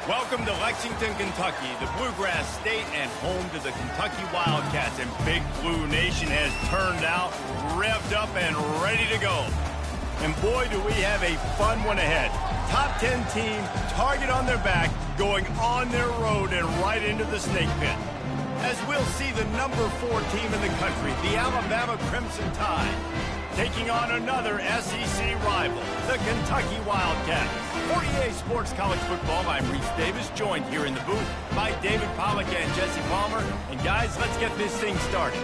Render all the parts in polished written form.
Welcome to Lexington, Kentucky, the Bluegrass State and home to the Kentucky Wildcats. And Big Blue Nation has turned out, revved up, and ready to go. And boy, do we have a fun one ahead. Top 10 team, target on their back, going on their road and right into the snake pit. As we'll see the number 4 team in the country, the Alabama Crimson Tide, taking on another SEC rival, the Kentucky Wildcats. For EA Sports College Football, I'm Reese Davis, joined here in the booth by David Pollack and Jesse Palmer. And guys, let's get this thing started.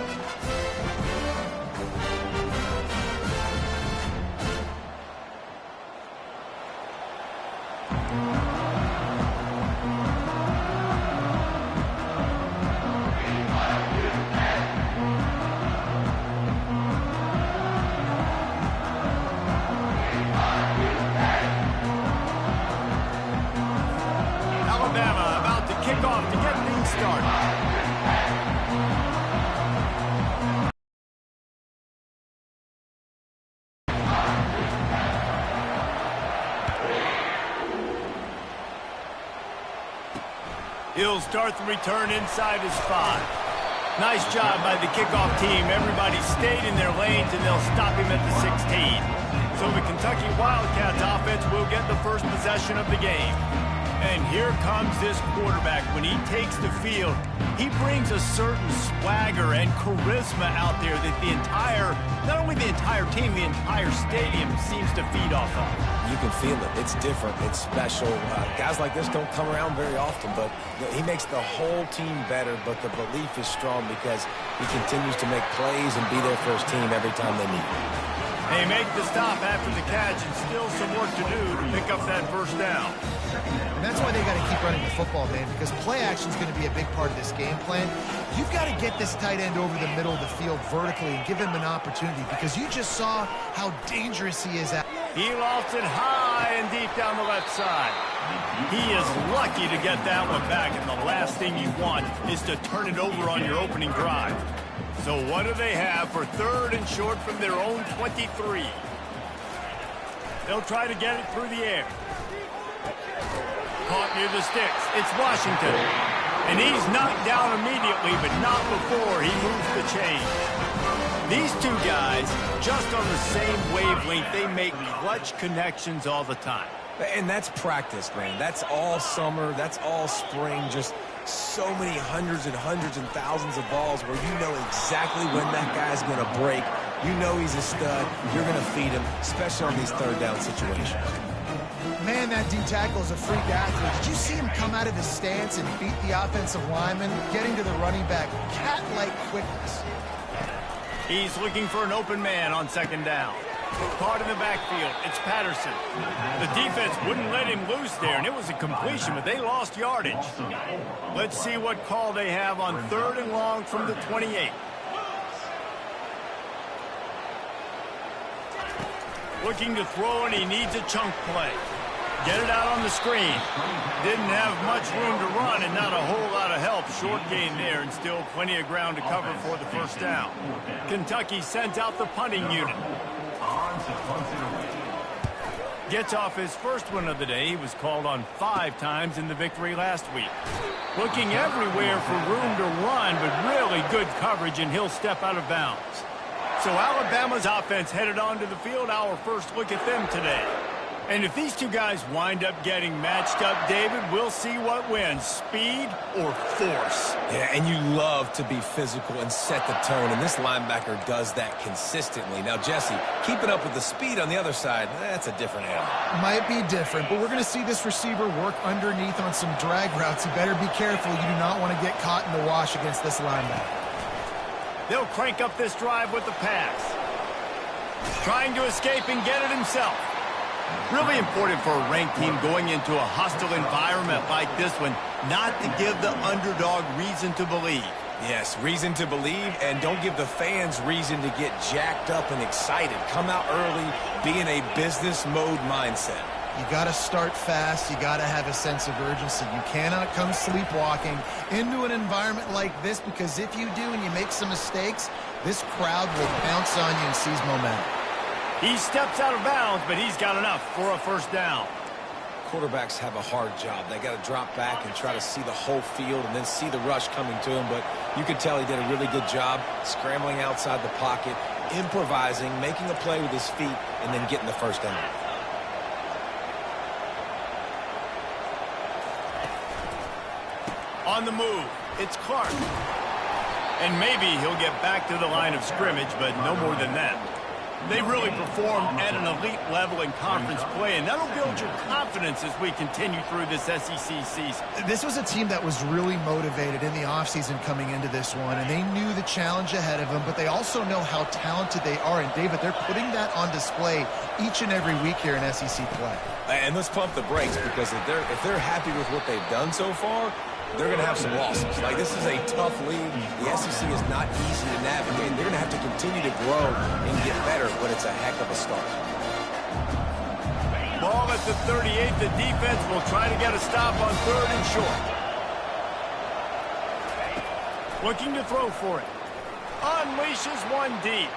He'll start the return inside his 5. Nice job by the kickoff team. Everybody stayed in their lanes, and they'll stop him at the 16. So the Kentucky Wildcats offense will get the first possession of the game. And here comes this quarterback. When he takes the field, he brings a certain swagger and charisma out there that the entire, not only the entire team, the entire stadium seems to feed off of. You can feel it. It's different. It's special. Guys like this don't come around very often, but he makes the whole team better, but the belief is strong because he continues to make plays and be there for his team every time they need him. They make the stop after the catch, and still some work to do to pick up that first down. And that's why they got to keep running the football, man, because play action is going to be a big part of this game plan. You've got to get this tight end over the middle of the field vertically and give him an opportunity, because you just saw how dangerous he is. He lofts it high and deep down the left side. He is lucky to get that one back, and the last thing you want is to turn it over on your opening drive. So what do they have for 3rd and short from their own 23? They'll try to get it through the air. Caught near the sticks. It's Washington. And he's knocked down immediately, but not before he moves the chain. These two guys, just on the same wavelength, they make clutch connections all the time. And that's practice, man. That's all summer. That's all spring. Just so many hundreds and thousands of balls where you know exactly when that guy's going to break. You know he's a stud. You're going to feed him, especially on these 3rd down situations. Man, that D-tackle is a freak athlete. Did you see him come out of his stance and beat the offensive lineman, getting to the running back? Cat-like quickness. He's looking for an open man on 2nd down. Caught in the backfield. It's Patterson. The defense wouldn't let him loose there, and it was a completion, but they lost yardage. Let's see what call they have on 3rd and long from the 28. Looking to throw, and he needs a chunk play. Get it out on the screen. Didn't have much room to run and not a whole lot of help. Short gain there and still plenty of ground to cover for the first down. Kentucky sends out the punting unit. Gets off his first one of the day. He was called on 5 times in the victory last week. Looking everywhere for room to run, but really good coverage, and he'll step out of bounds. So Alabama's offense headed onto the field. Our first look at them today. And if these two guys wind up getting matched up, David, we'll see what wins, speed or force. Yeah, and you love to be physical and set the tone, and this linebacker does that consistently. Now, Jesse, keeping up with the speed on the other side, that's a different animal. Might be different, but we're going to see this receiver work underneath on some drag routes. You better be careful. You do not want to get caught in the wash against this linebacker. They'll crank up this drive with the pass. Trying to escape and get it himself. Really important for a ranked team going into a hostile environment like this one, not to give the underdog reason to believe. Yes, reason to believe, and don't give the fans reason to get jacked up and excited. Come out early, be in a business mode mindset. You got to start fast. You got to have a sense of urgency. You cannot come sleepwalking into an environment like this, because if you do and you make some mistakes, this crowd will bounce on you and seize momentum. He steps out of bounds, but he's got enough for a first down. quarterbacks have a hard job. They got to drop back and try to see the whole field and then see the rush coming to him. But you could tell he did a really good job scrambling outside the pocket, improvising, making a play with his feet, and then getting the first down. On the move, it's Clark. And maybe he'll get back to the line of scrimmage, but no more than that. They really performed at an elite level in conference play, and that'll build your confidence as we continue through this SEC season. This was a team that was really motivated in the offseason coming into this one, and they knew the challenge ahead of them, but they also know how talented they are. And, David, they're putting that on display each and every week here in SEC play. And let's pump the brakes, because if they're happy with what they've done so far, they're going to have some losses. Like, this is a tough league. The SEC is not easy to navigate. They're going to have to continue to grow and get better, but it's a heck of a start. Ball at the 38. The defense will try to get a stop on 3rd and short. Looking to throw for it. Unleashes one deep.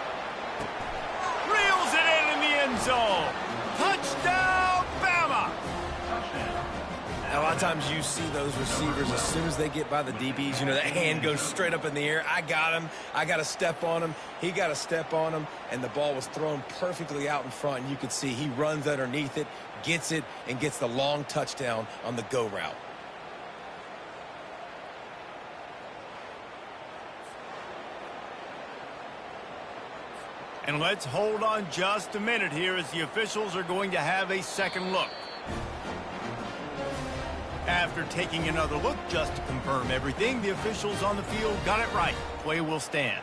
Reels it in the end zone. Touchdown, Bama! A lot of times you see those receivers, as soon as they get by the DBs, you know, that hand goes straight up in the air. I got him. I got to step on him. He got to step on him, and the ball was thrown perfectly out in front. And you could see he runs underneath it, gets it, and gets the long touchdown on the go route. And let's hold on just a minute here as the officials are going to have a second look. After taking another look just to confirm everything, the officials on the field got it right. Play will stand.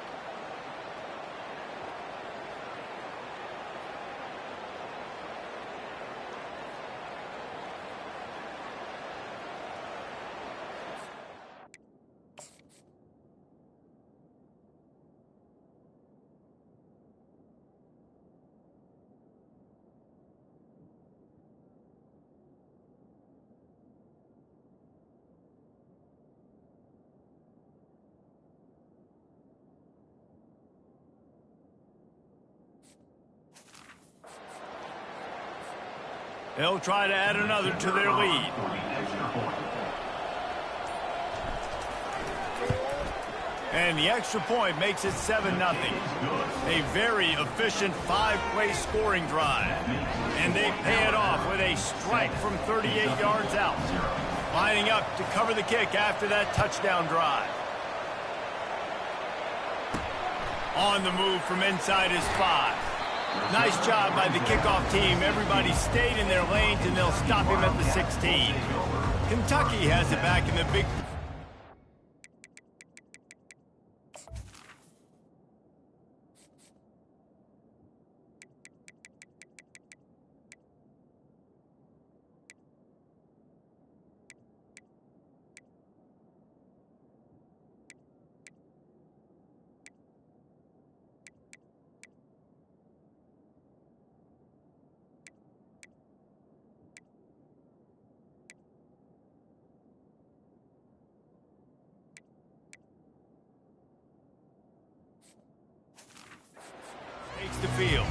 They'll try to add another to their lead. And the extra point makes it 7-0. A very efficient 5-play scoring drive. And they pay it off with a strike from 38 yards out. Lining up to cover the kick after that touchdown drive. On the move from inside his 5. Nice job by the kickoff team. Everybody stayed in their lanes, and they'll stop him at the 16. Kentucky has it back in the big... takes the field.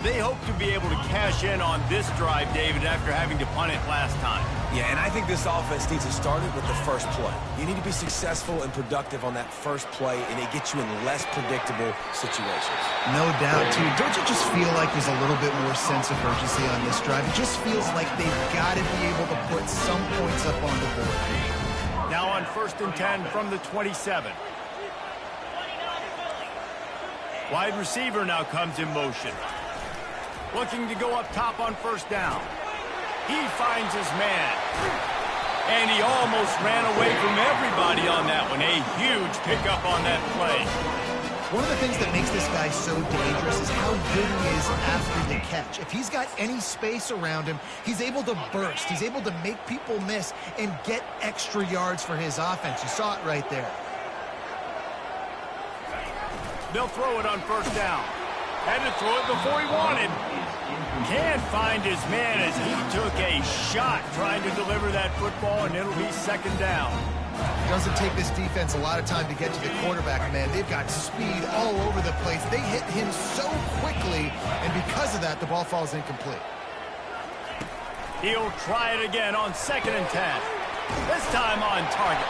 They hope to be able to cash in on this drive, David, after having to punt it last time. Yeah, and I think this offense needs to start it with the first play. You need to be successful and productive on that first play, and it gets you in less predictable situations. No doubt, too. Don't you just feel like there's a little bit more sense of urgency on this drive? It just feels like they've got to be able to put some points up on the board. Now on 1st and 10 from the 27. Wide receiver now comes in motion. Looking to go up top on 1st down. He finds his man. And he almost ran away from everybody on that one. A huge pickup on that play. One of the things that makes this guy so dangerous is how good he is after the catch. If he's got any space around him, he's able to burst. He's able to make people miss and get extra yards for his offense. You saw it right there. They'll throw it on 1st down. Had to throw it before he wanted. Can't find his man as he took a shot trying to deliver that football, and it'll be 2nd down. Doesn't take this defense a lot of time to get to the quarterback, man. They've got speed all over the place. They hit him so quickly, and because of that, the ball falls incomplete. He'll try it again on 2nd and 10. This time on target.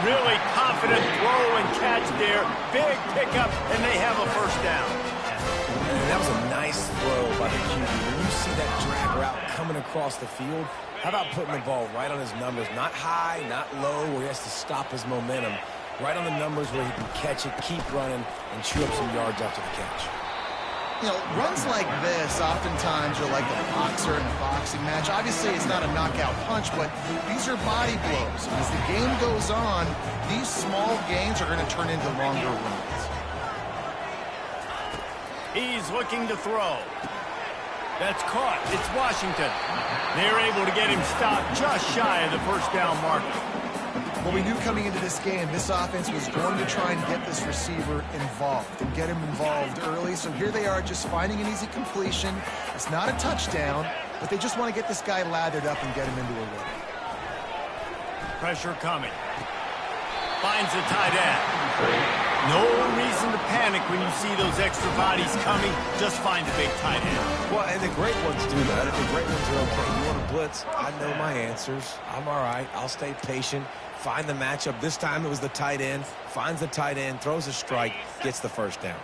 Really confident throw and catch there. Big pickup, and they have a first down. And that was a nice throw by the QB. When you see that drag route coming across the field, how about putting the ball right on his numbers? Not high, not low, where he has to stop his momentum. Right on the numbers where he can catch it, keep running, and chew up some yards after the catch. You know, runs like this oftentimes are like a boxer in a boxing match. Obviously, it's not a knockout punch, but these are body blows. And as the game goes on, these small gains are going to turn into longer runs. He's looking to throw. That's caught. It's Washington. They're able to get him stopped just shy of the first down marker. Well, we knew coming into this game, this offense was going to try and get this receiver involved and get him involved early. So here they are just finding an easy completion. It's not a touchdown, but they just want to get this guy lathered up and get him into a rhythm. Pressure coming. Finds the tight end. No reason to panic when you see those extra bodies coming. Just find the big tight end. Well, and the great ones do that. The great ones are okay. You want to blitz? I know my answers. I'm all right. I'll stay patient. Find the matchup. This time it was the tight end. Finds the tight end, throws a strike, gets the first down.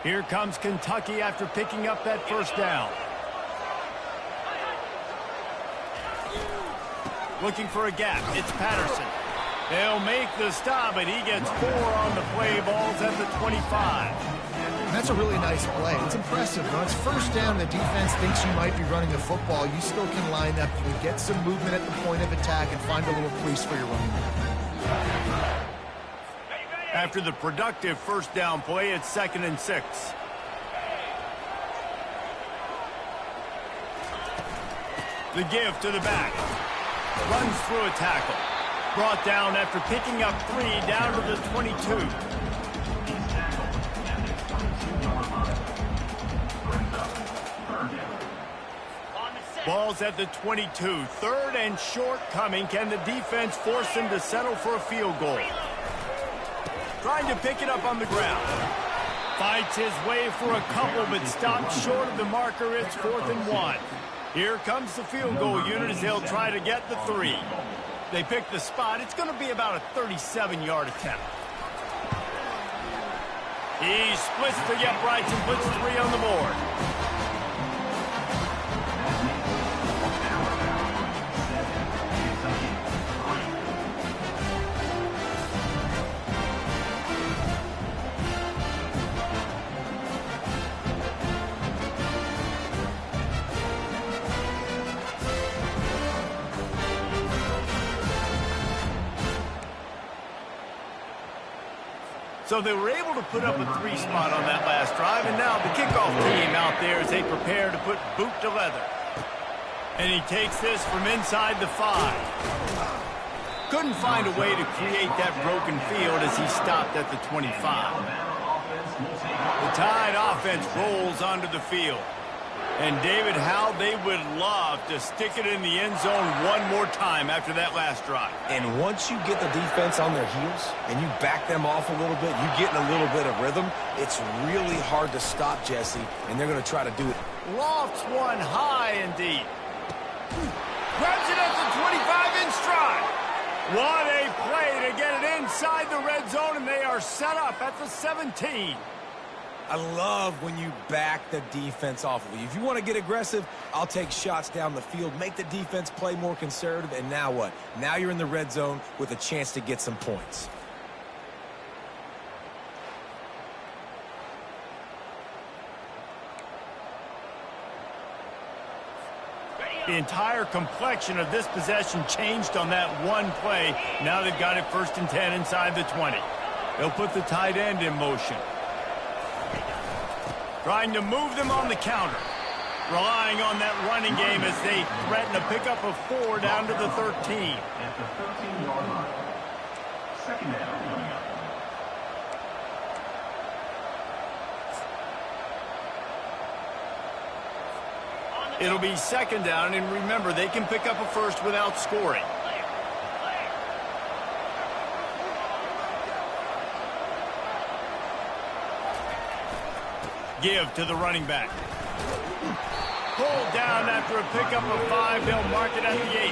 Here comes Kentucky after picking up that first down. Looking for a gap. It's Patterson. They'll make the stop, but he gets 4 on the play. Ball's at the 25. And that's a really nice play. It's impressive. When it's first down, the defense thinks you might be running the football. You still can line up. You can get some movement at the point of attack and find a little crease for your running back. After the productive first down play, it's 2nd and 6. The give to the back. Runs through a tackle. Brought down after picking up 3 down to the 22. Ball's at the 22. 3rd and short coming. Can the defense force him to settle for a field goal? Trying to pick it up on the ground. Fights his way for a couple, but stops short of the marker. It's 4th and 1. Here comes the field goal unit as they'll try to get the 3. They pick the spot. It's going to be about a 37-yard attempt. He splits the uprights and puts 3 on the board. So they were able to put up a 3 spot on that last drive, and now the kickoff team out there as they prepare to put boot to leather. And he takes this from inside the 5. Couldn't find a way to create that broken field as he stopped at the 25. The Tide offense rolls onto the field. And David, how they would love to stick it in the end zone one more time after that last drive. And once you get the defense on their heels and you back them off a little bit, you get in a little bit of rhythm, it's really hard to stop, Jesse, and they're going to try to do it. Lofts one high indeed. Grabs it at the 25 in stride. What a play to get it inside the red zone, and they are set up at the 17. I love when you back the defense off of you. If you want to get aggressive, I'll take shots down the field, make the defense play more conservative, and now what? Now you're in the red zone with a chance to get some points. The entire complexion of this possession changed on that one play. Now they've got it 1st and 10 inside the 20. They'll put the tight end in motion. Trying to move them on the counter. Relying on that running game as they threaten a pickup of 4 down to the 13. At the 13-yard line. 2nd down coming up. It'll be 2nd down, and remember, they can pick up a first without scoring. Give to the running back. Pulled down after a pickup of 5. They'll mark it at the 8.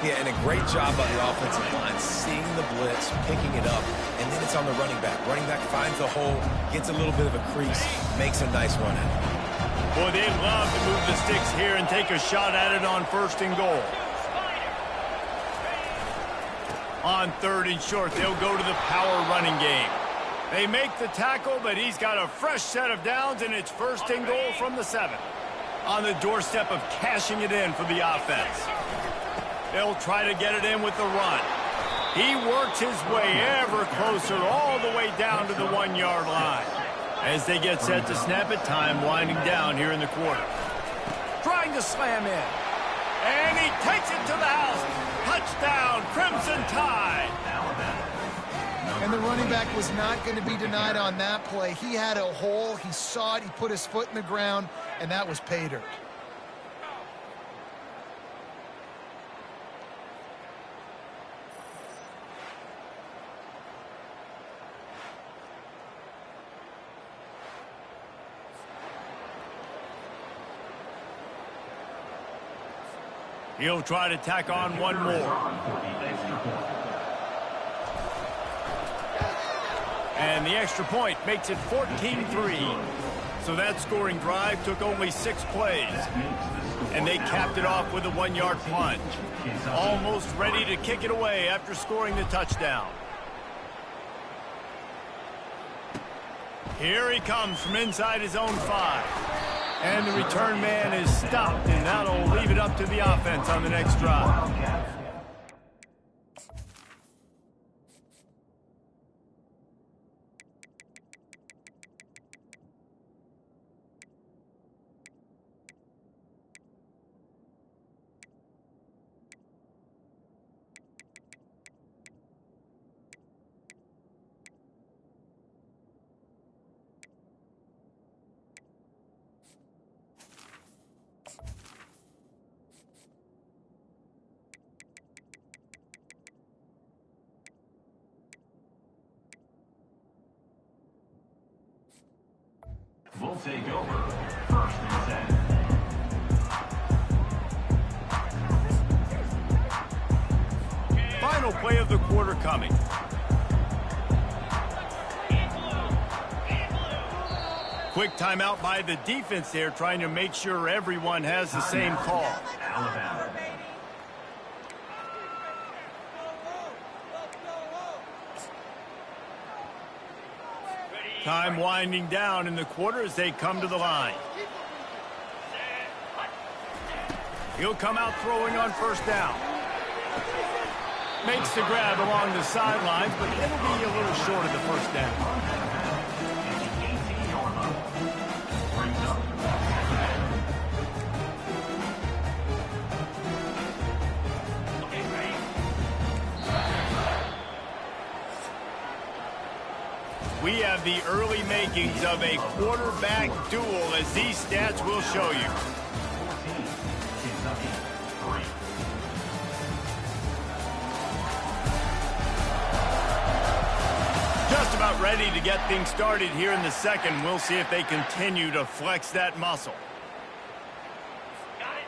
Yeah, and a great job by the offensive line, seeing the blitz, picking it up, and then it's on the running back. Running back finds the hole, gets a little bit of a crease, makes a nice run at it. Boy, they love to move the sticks here and take a shot at it on 1st and goal. On 3rd and short, they'll go to the power running game. They make the tackle, but he's got a fresh set of downs, and it's 1st and goal from the 7. On the doorstep of cashing it in for the offense. They'll try to get it in with the run. He works his way ever closer all the way down to the 1-yard line. As they get set to snap it, time winding down here in the quarter. Trying to slam in. And he takes it to the house. Touchdown, Crimson Tide. And the running back was not going to be denied on that play. He had a hole. He saw it. He put his foot in the ground, and that was pay dirt. He'll try to tack on one more. And the extra point makes it 14-3. So that scoring drive took only 6 plays. And they capped it off with a 1-yard plunge. Almost ready to kick it away after scoring the touchdown. Here he comes from inside his own 5. And the return man is stopped, and that'll leave it up to the offense on the next drive. We'll take over 1st and 10. Final play of the quarter coming. Quick timeout by the defense there, trying to make sure everyone has the same call. Alabama. Time winding down in the quarter as they come to the line. He'll come out throwing on 1st down. Makes the grab along the sidelines, but it'll be a little short of the 1st down. We have the early makings of a quarterback duel, as these stats will show you. 14, Kentucky, 3. Just about ready to get things started here in the 2nd. We'll see if they continue to flex that muscle.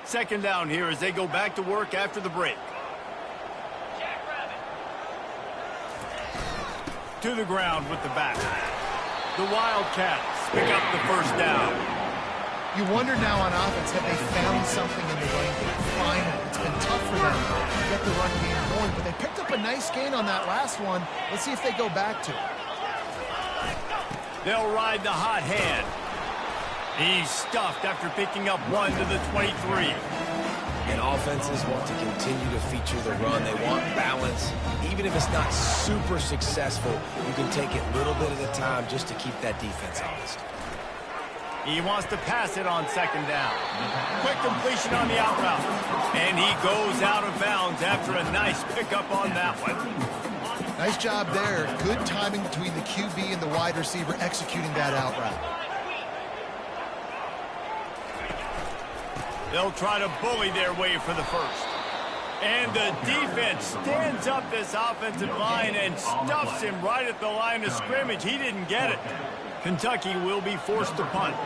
2nd down here as they go back to work after the break. To the ground with the back. The Wildcats pick up the 1st down. You wonder now on offense, have they found something in the run game? Finally, it's been tough for them to get the run game going, but they picked up a nice gain on that last one. Let's see if they go back to it. They'll ride the hot hand. He's stuffed after picking up 1 to the 23. And offenses want to continue to feature the run. They want balance. Even if it's not super successful, you can take it little bit at a time just to keep that defense honest. He wants to pass it on 2nd down. Quick completion on the out route. And he goes out of bounds after a nice pickup on that one. Nice job there. Good timing between the QB and the wide receiver executing that out route. They'll try to bully their way for the 1st. And the defense stands up this offensive line and stuffs him right at the line of scrimmage. He didn't get it. Kentucky will be forced to punt.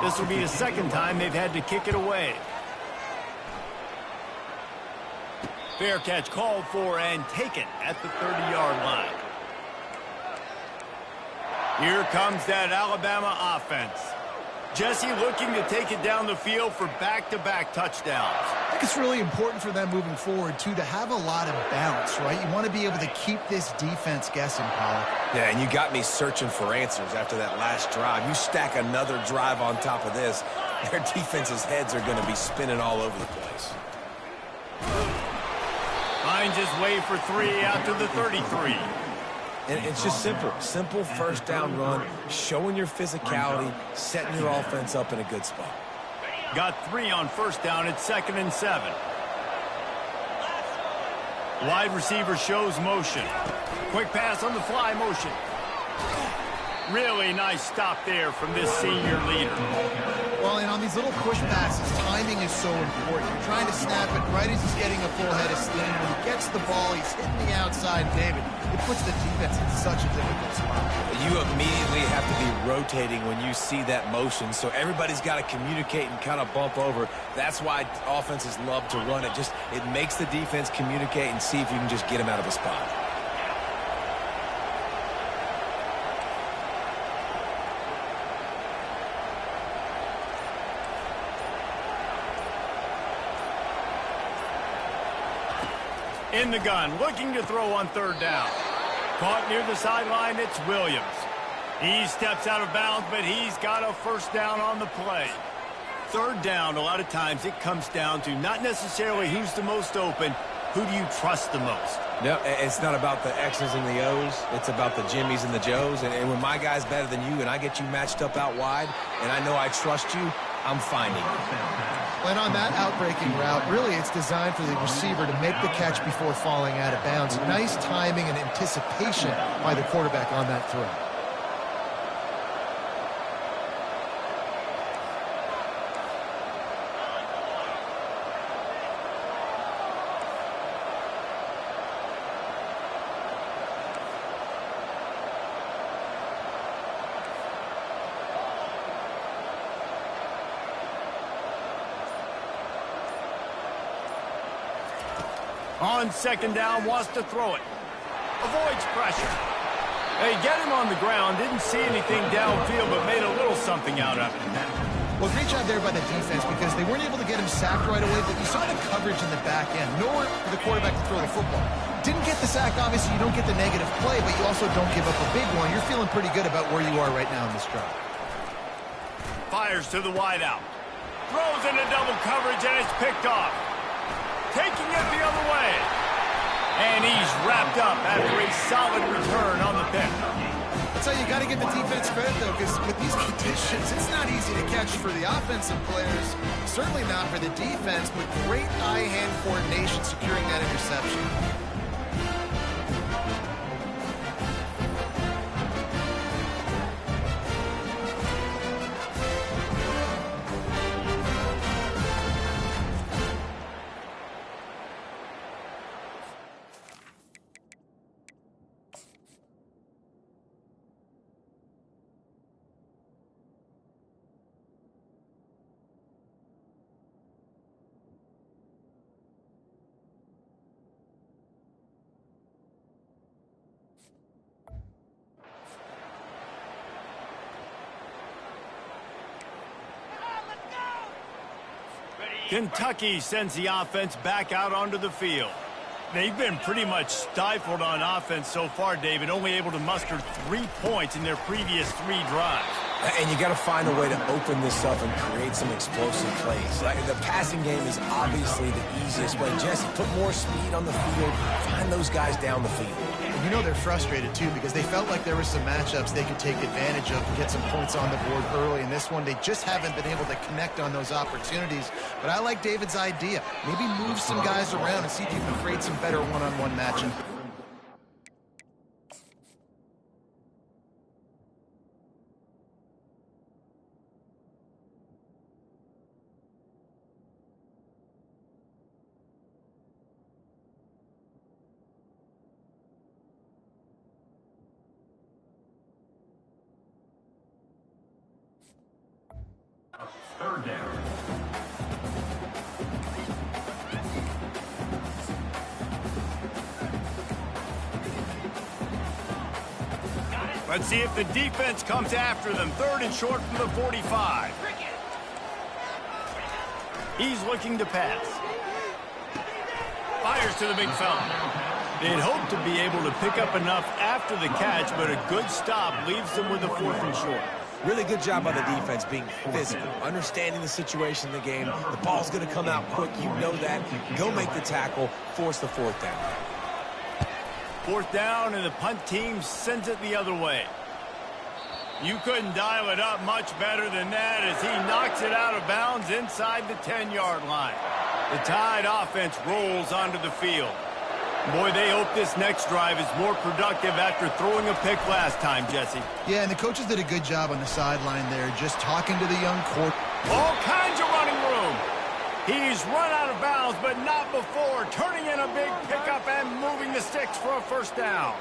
This will be the second time they've had to kick it away. Fair catch called for and taken at the 30-yard line. Here comes that Alabama offense. Jesse looking to take it down the field for back-to-back touchdowns. I think it's really important for them moving forward, too, to have a lot of bounce, right? You want to be able to keep this defense guessing, Pollock. Yeah, and you got me searching for answers after that last drive. You stack another drive on top of this, their defense's heads are going to be spinning all over the place. Finds his way for 3 out to the 33. And it's just simple. Simple first down run, showing your physicality, setting your offense up in a good spot. Got 3 on first down at 2nd and 7. Wide receiver shows motion. Quick pass on the fly motion. Really nice stop there from this senior leader. Well, and on these little push passes, timing is so important. You're trying to snap it right as he's getting a full head of steam. When he gets the ball, he's hitting the outside, David. It puts the defense in such a difficult spot. You immediately have to be rotating when you see that motion, so everybody's got to communicate and kind of bump over. That's why offenses love to run it. It makes the defense communicate and see if you can just get him out of a spot. In the gun, looking to throw on 3rd down. Caught near the sideline, it's Williams. He steps out of bounds, but he's got a first down on the play. 3rd down, a lot of times it comes down to not necessarily who's the most open, who do you trust the most? No, it's not about the X's and the O's. It's about the Jimmies and the Joes. And when my guy's better than you and I get you matched up out wide and I know I trust you, I'm finding you. And on that outbreaking route, really it's designed for the receiver to make the catch before falling out of bounds. Nice timing and anticipation by the quarterback on that throw. On 2nd down, wants to throw it. Avoids pressure. They get him on the ground, didn't see anything downfield, but made a little something out of it. Well, great job there by the defense because they weren't able to get him sacked right away, but you saw the coverage in the back end. Nowhere for the quarterback to throw the football. Didn't get the sack, obviously you don't get the negative play, but you also don't give up a big one. You're feeling pretty good about where you are right now in this drive. Fires to the wideout. Throws into double coverage, and it's picked off. Taking it the other way. And he's wrapped up after a solid return on the pick. That's how you got to give the defense credit, though, because with these conditions, it's not easy to catch for the offensive players. Certainly not for the defense, but great eye-hand coordination securing that interception. Kentucky sends the offense back out onto the field. They've been pretty much stifled on offense so far, David, only able to muster 3 points in their previous 3 drives. And you got to find a way to open this up and create some explosive plays. Like the passing game is obviously the easiest way. Jesse, put more speed on the field. Find those guys down the field. And you know they're frustrated, too, because they felt like there were some matchups they could take advantage of and get some points on the board early. In this one, they just haven't been able to connect on those opportunities. But I like David's idea. Maybe move some guys around and see if you can create some better one-on-one matchup. down. Let's see if the defense comes after them. 3rd and short from the 45. He's looking to pass. Fires to the big fella. They'd hoped to be able to pick up enough after the catch, but a good stop leaves them with a 4th and short. Really good job by the defense being physical, understanding the situation in the game. The ball's going to come out quick. You know that. Go make the tackle, force the 4th down. 4th down, and the punt team sends it the other way. You couldn't dial it up much better than that as he knocks it out of bounds inside the 10-yard line. The Tide offense rolls onto the field. Boy, they hope this next drive is more productive after throwing a pick last time, Jesse. Yeah, and the coaches did a good job on the sideline there, just talking to the young quarterback. All kinds of running room. He's run out of bounds, but not before, turning in a big pickup and moving the sticks for a 1st down.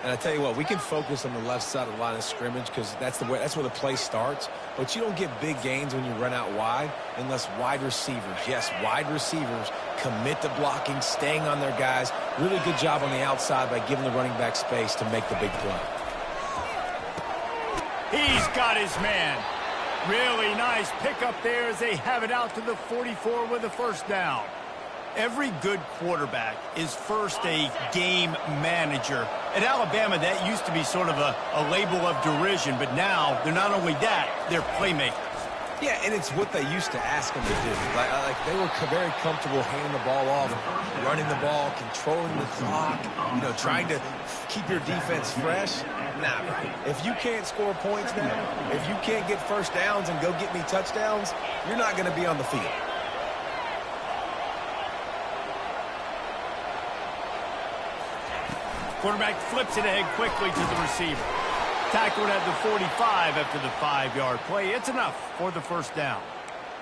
And I tell you what, we can focus on the left side of the line of scrimmage because that's where the play starts. But you don't get big gains when you run out wide unless wide receivers, yes, wide receivers, commit to blocking, staying on their guys. Really good job on the outside by giving the running back space to make the big play. He's got his man. Really nice pickup there as they have it out to the 44 with a 1st down. Every good quarterback is first a game manager. At Alabama, that used to be sort of a label of derision, but now they're not only that, they're playmakers. Yeah, and it's what they used to ask them to do. Like they were very comfortable handing the ball off, running the ball, controlling the clock, trying to keep your defense fresh. Nah, if you can't score points now, if you can't get 1st downs and go get me touchdowns, you're not going to be on the field. Quarterback flips it ahead quickly to the receiver. Tackled at the 45 after the 5-yard play. It's enough for the 1st down.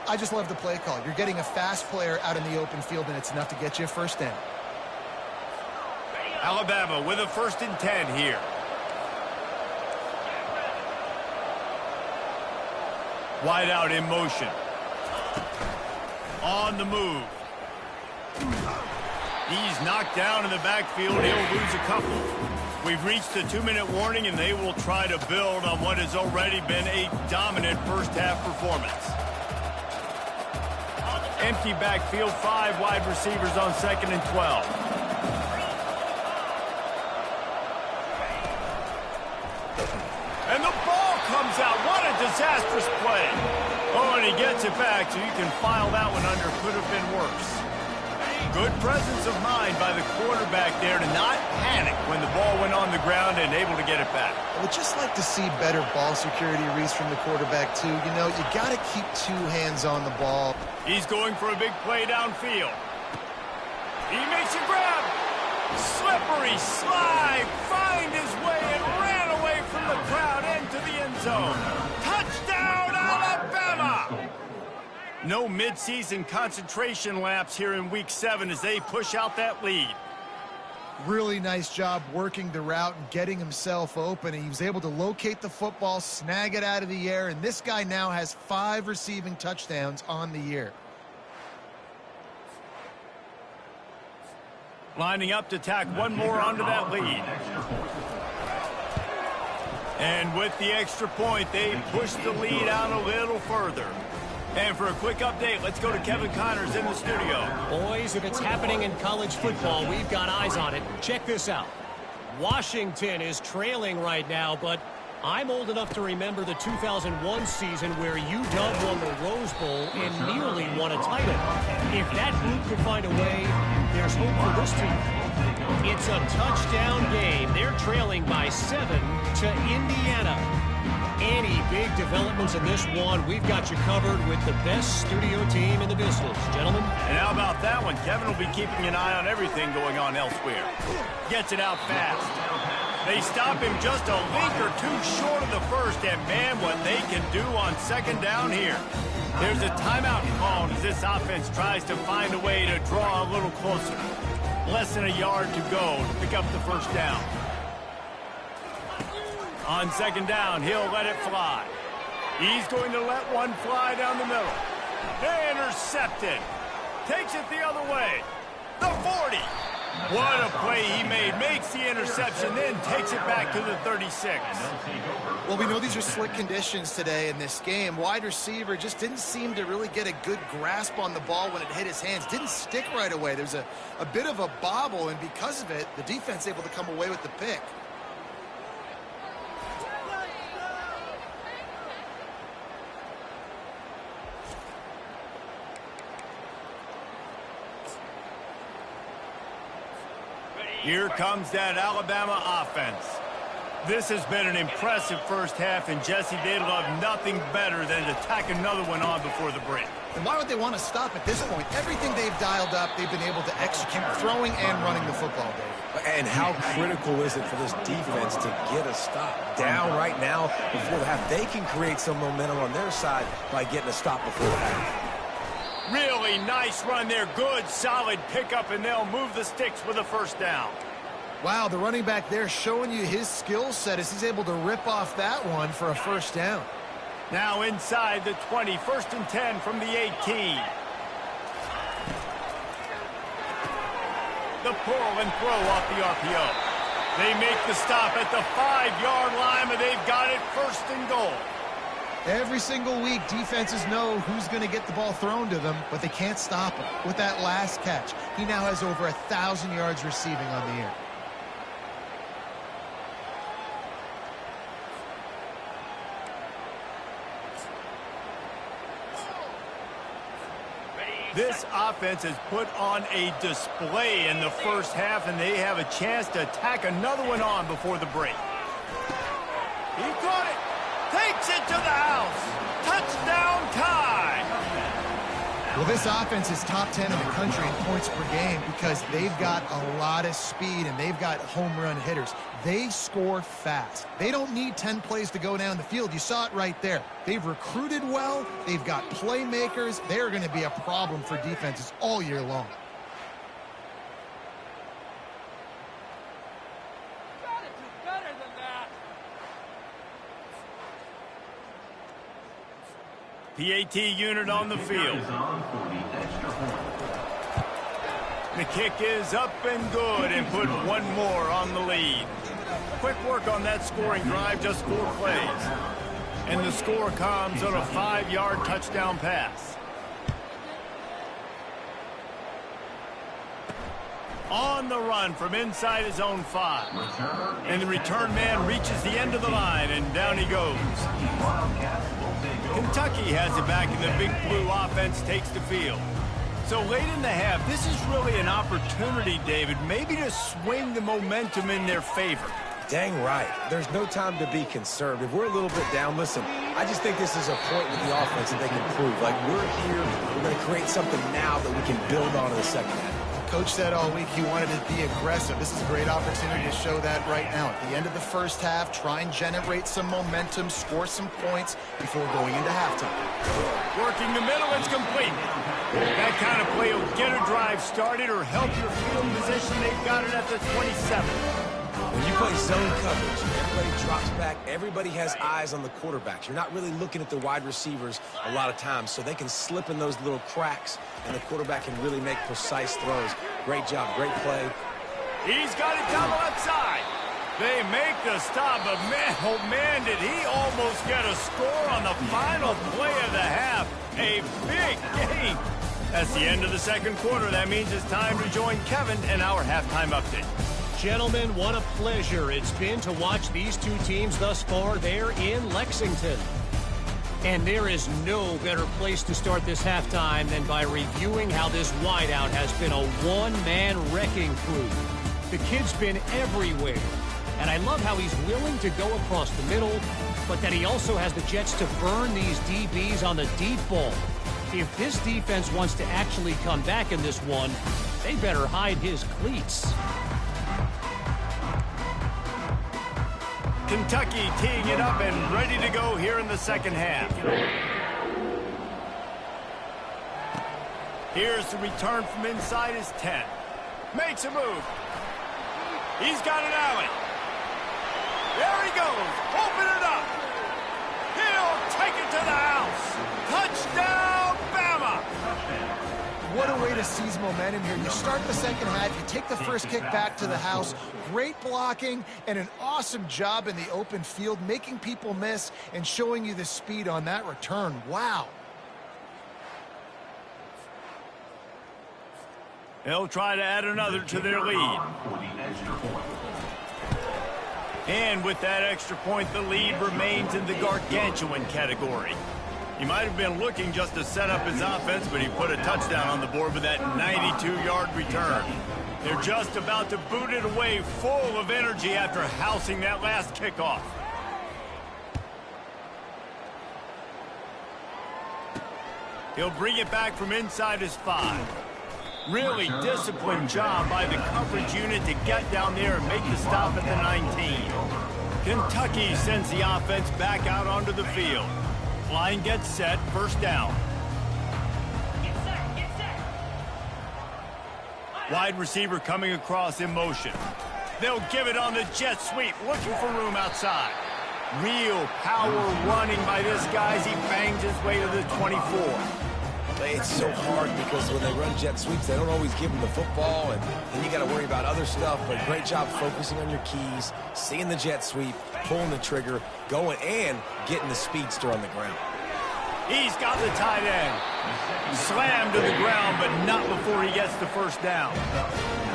I just love the play call. You're getting a fast player out in the open field, and it's enough to get you a 1st down. Alabama with a 1st and 10 here. Wide out in motion. On the move. He's knocked down in the backfield. He'll lose a couple. We've reached the 2-minute warning, and they will try to build on what has already been a dominant first-half performance. Empty backfield, 5 wide receivers on 2nd and 12. And the ball comes out. What a disastrous play. Oh, and he gets it back, so you can file that one under could have been worse. Good presence of mind by the quarterback there to not panic when the ball went on the ground and able to get it back. I would just like to see better ball security, Reese, from the quarterback, too. You got to keep 2 hands on the ball. He's going for a big play downfield. He makes a grab. Slippery slide. Find his way and ran away from the crowd into the end zone. Touchdown, Alabama! No midseason concentration laps here in Week 7 as they push out that lead. Really nice job working the route and getting himself open. He was able to locate the football, snag it out of the air, and this guy now has 5 receiving touchdowns on the year. Lining up to tack one more onto that lead. And with the extra point, they push the lead out a little further. And for a quick update, let's go to Kevin Connors in the studio. Boys, if it's happening in college football, we've got eyes on it. Check this out. Washington is trailing right now, but I'm old enough to remember the 2001 season where UW won the Rose Bowl and nearly won a title. If that group could find a way, there's hope for this team. It's a touchdown game. They're trailing by 7 to Indiana. Any big developments in this one, we've got you covered with the best studio team in the business. Gentlemen. And how about that one? Kevin will be keeping an eye on everything going on elsewhere. Gets it out fast. They stop him just a link or two short of the first, and man, what they can do on 2nd down here. There's a timeout called as this offense tries to find a way to draw a little closer. Less than a yard to go to pick up the 1st down. On 2nd down, he'll let it fly. He's going to let one fly down the middle. Intercepted. Takes it the other way. The 40. What a play he made. Makes the interception, then takes it back to the 36. Well, we know these are slick conditions today in this game. Wide receiver just didn't seem to really get a good grasp on the ball when it hit his hands. Didn't stick right away. There's a bit of a bobble, and because of it, the defense able to come away with the pick. Here comes that Alabama offense. This has been an impressive first half, and Jesse, they'd love nothing better than to tack another one on before the break. And why would they want to stop at this point? Everything they've dialed up, they've been able to execute, throwing and running the football, Dave. And how critical is it for this defense to get a stop? Down right now before the half. They can create some momentum on their side by getting a stop before the half. Really nice run there. Good, solid pickup, and they'll move the sticks with a first down. Wow, the running back there showing you his skill set as he's able to rip off that one for a first down. Now inside the 20, 1st and 10 from the 18. The pull and throw off the RPO. They make the stop at the 5-yard line, but they've got it 1st and goal. Every single week, defenses know who's going to get the ball thrown to them, but they can't stop him. With that last catch, he now has over 1,000 yards receiving on the year. This offense has put on a display in the first half, and they have a chance to tack another one on before the break. He caught it. Takes it to the house. Touchdown tie. Well, this offense is top 10 in the country in points per game because they've got a lot of speed and they've got home run hitters. They score fast. They don't need 10 plays to go down the field. You saw it right there. They've recruited well. They've got playmakers. They're going to be a problem for defenses all year long. PAT unit on the field. The kick is up and good, and put one more on the lead. Quick work on that scoring drive, just 4 plays. And the score comes on a 5-yard touchdown pass. On the run from inside his own 5. And the return man reaches the end of the line, and down he goes. Kentucky has it back, and the Big Blue offense takes the field. So late in the half, this is really an opportunity, David, maybe to swing the momentum in their favor. Dang right. There's no time to be conservative. We're a little bit down. Listen, I just think this is a point with the offense that they can prove. Like, we're here, we're going to create something now that we can build on in the second half. Coach said all week he wanted to be aggressive. This is a great opportunity to show that right now. At the end of the first half, try and generate some momentum, score some points before going into halftime. Working the middle, it's complete. That kind of play will get a drive started or help your field position. They've got it at the 27. When you play zone coverage, everybody drops back. Everybody has eyes on the quarterbacks. You're not really looking at the wide receivers a lot of times, so they can slip in those little cracks, and the quarterback can really make precise throws. Great job, great play. He's got it down the left side. They make the stop, but man, oh man, did he almost get a score on the final play of the half. A big game. That's the end of the second quarter. That means it's time to join Kevin in our halftime update. Gentlemen, what a pleasure it's been to watch these two teams thus far there in Lexington. And there is no better place to start this halftime than by reviewing how this wideout has been a one-man wrecking crew. The kid's been everywhere. And I love how he's willing to go across the middle, but that he also has the jets to burn these DBs on the deep ball. If this defense wants to actually come back in this one, they better hide his cleats. Kentucky teeing it up and ready to go here in the second half. Here's the return from inside his 10. Makes a move. He's got an alley. There he goes. Open it up. He'll take it to the house. Touchdown, Bama. What a way to seize momentum here. You start the second half, you take the first kick back to the house. Great blocking and an awesome job in the open field, making people miss and showing you the speed on that return. Wow. They'll try to add another to their lead. And with that extra point, the lead remains in the gargantuan category. He might have been looking just to set up his offense, but he put a touchdown on the board with that 92-yard return. They're just about to boot it away, full of energy after housing that last kickoff. He'll bring it back from inside his 5. Really disciplined job by the coverage unit to get down there and make the stop at the 19. Kentucky sends the offense back out onto the field. Line gets set, first down. Wide receiver coming across in motion. They'll give it on the jet sweep, looking for room outside. Real power running by this guy as he bangs his way to the 24. It's so hard because when they run jet sweeps, they don't always give them the football, and then you got to worry about other stuff. But great job focusing on your keys, seeing the jet sweep, pulling the trigger, going, and getting the speedster on the ground. He's got the tight end. Slammed to the ground, but not before he gets the first down.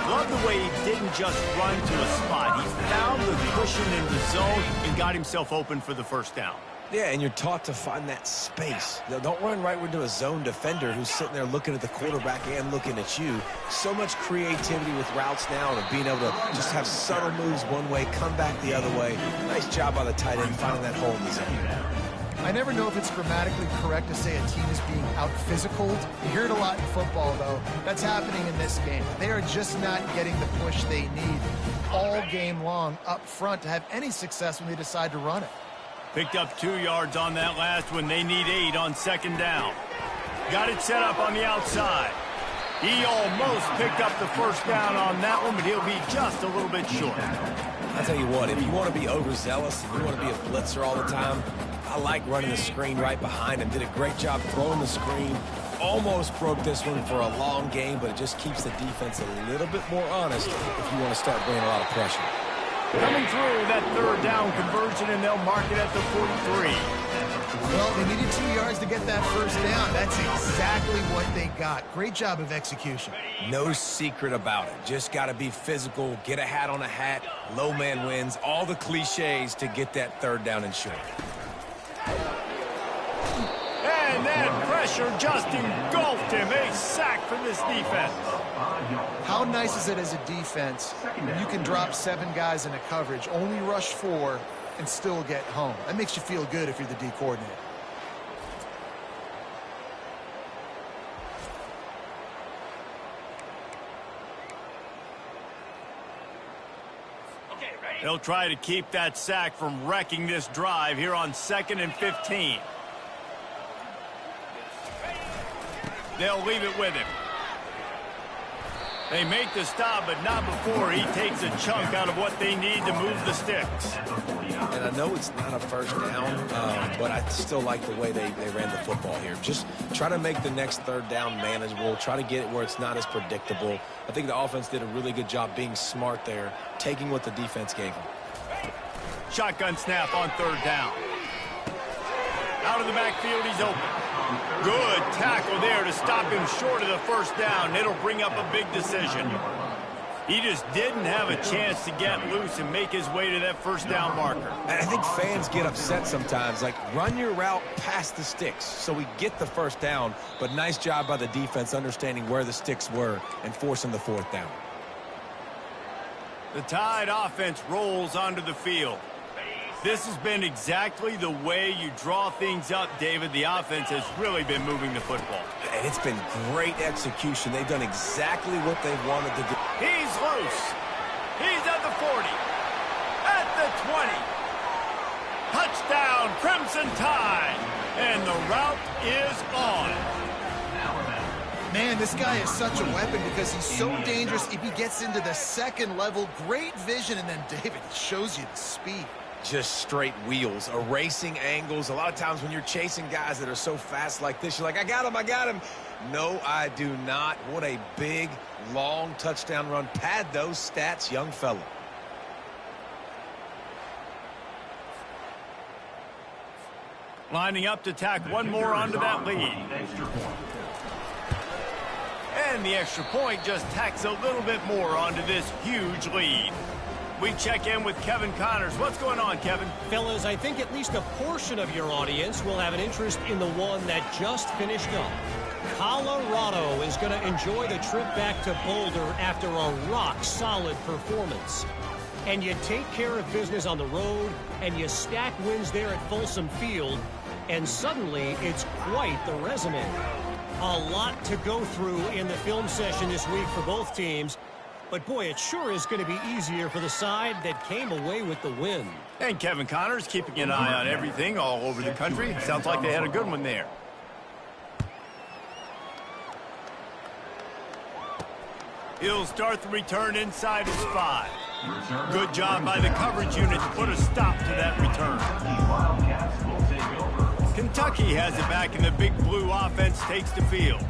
Love the way he didn't just run to a spot. He found the cushion in the zone and got himself open for the first down. Yeah, and you're taught to find that space. Don't run right into a zone defender who's sitting there looking at the quarterback and looking at you. So much creativity with routes now and being able to just have subtle moves one way, come back the other way. Nice job by the tight end finding that hole in the zone. I never know if it's grammatically correct to say a team is being out-physicaled. You hear it a lot in football, though. That's happening in this game. They are just not getting the push they need all game long up front to have any success when they decide to run it. Picked up 2 yards on that last one. They need 8 on second down. Got it set up on the outside. He almost picked up the first down on that one, but he'll be just a little bit short. I'll tell you what, if you want to be overzealous, if you want to be a blitzer all the time, I like running the screen right behind him. Did a great job throwing the screen. Almost broke this one for a long game, but it just keeps the defense a little bit more honest if you want to start bringing a lot of pressure. Coming through that third down conversion, and they'll mark it at the 43. Well, they needed 2 yards to get that first down. That's exactly what they got. Great job of execution. No secret about it. Just got to be physical, get a hat on a hat, low man wins, all the cliches to get that third down and short. And that pressure just engulfed him. A sack from this defense. How nice is it as a defense when you can drop 7 guys in a coverage, only rush 4, and still get home? That makes you feel good if you're the D coordinator. They'll try to keep that sack from wrecking this drive here on 2nd and 15. They'll leave it with him. They make the stop, but not before he takes a chunk out of what they need to move the sticks. And I know it's not a first down, but I still like the way they ran the football here. Just try to make the next third down manageable. Try to get it where it's not as predictable. I think the offense did a really good job being smart there, taking what the defense gave them. Shotgun snap on third down. Out of the backfield, he's open. Good tackle there to stop him short of the first down. It'll bring up a big decision. He just didn't have a chance to get loose and make his way to that first down marker. And I think fans get upset sometimes, like run your route past the sticks so we get the first down, but nice job by the defense understanding where the sticks were and forcing the fourth down. The Tide offense rolls onto the field. This has been exactly the way you draw things up, David. The offense has really been moving the football. And it's been great execution. They've done exactly what they wanted to do. He's loose. He's at the 40. At the 20. Touchdown, Crimson Tide. And the route is on. Man, this guy is such a weapon because he's so dangerous if he gets into the second level. Great vision, and then David shows you the speed. just straight wheels, erasing angles. A lot of times when you're chasing guys that are so fast like this, you're like, I got him. No, I do not. What a big, long touchdown run. Pad those stats, young fella. Lining up to tack one more onto that lead. And the extra point just tacks a little bit more onto this huge lead. We check in with Kevin Connors. What's going on, Kevin? Fellas, I think at least a portion of your audience will have an interest in the one that just finished up. Colorado is going to enjoy the trip back to Boulder after a rock-solid performance. And you take care of business on the road, and you stack wins there at Folsom Field, and suddenly it's quite the resume. A lot to go through in the film session this week for both teams. But, boy, it sure is going to be easier for the side that came away with the win. And Kevin Connors keeping an eye on everything all over the country. Sounds like they had a good one there. He'll start the return inside his 5. Good job by the coverage unit to put a stop to that return. Kentucky has it back, and the Big Blue offense takes the field.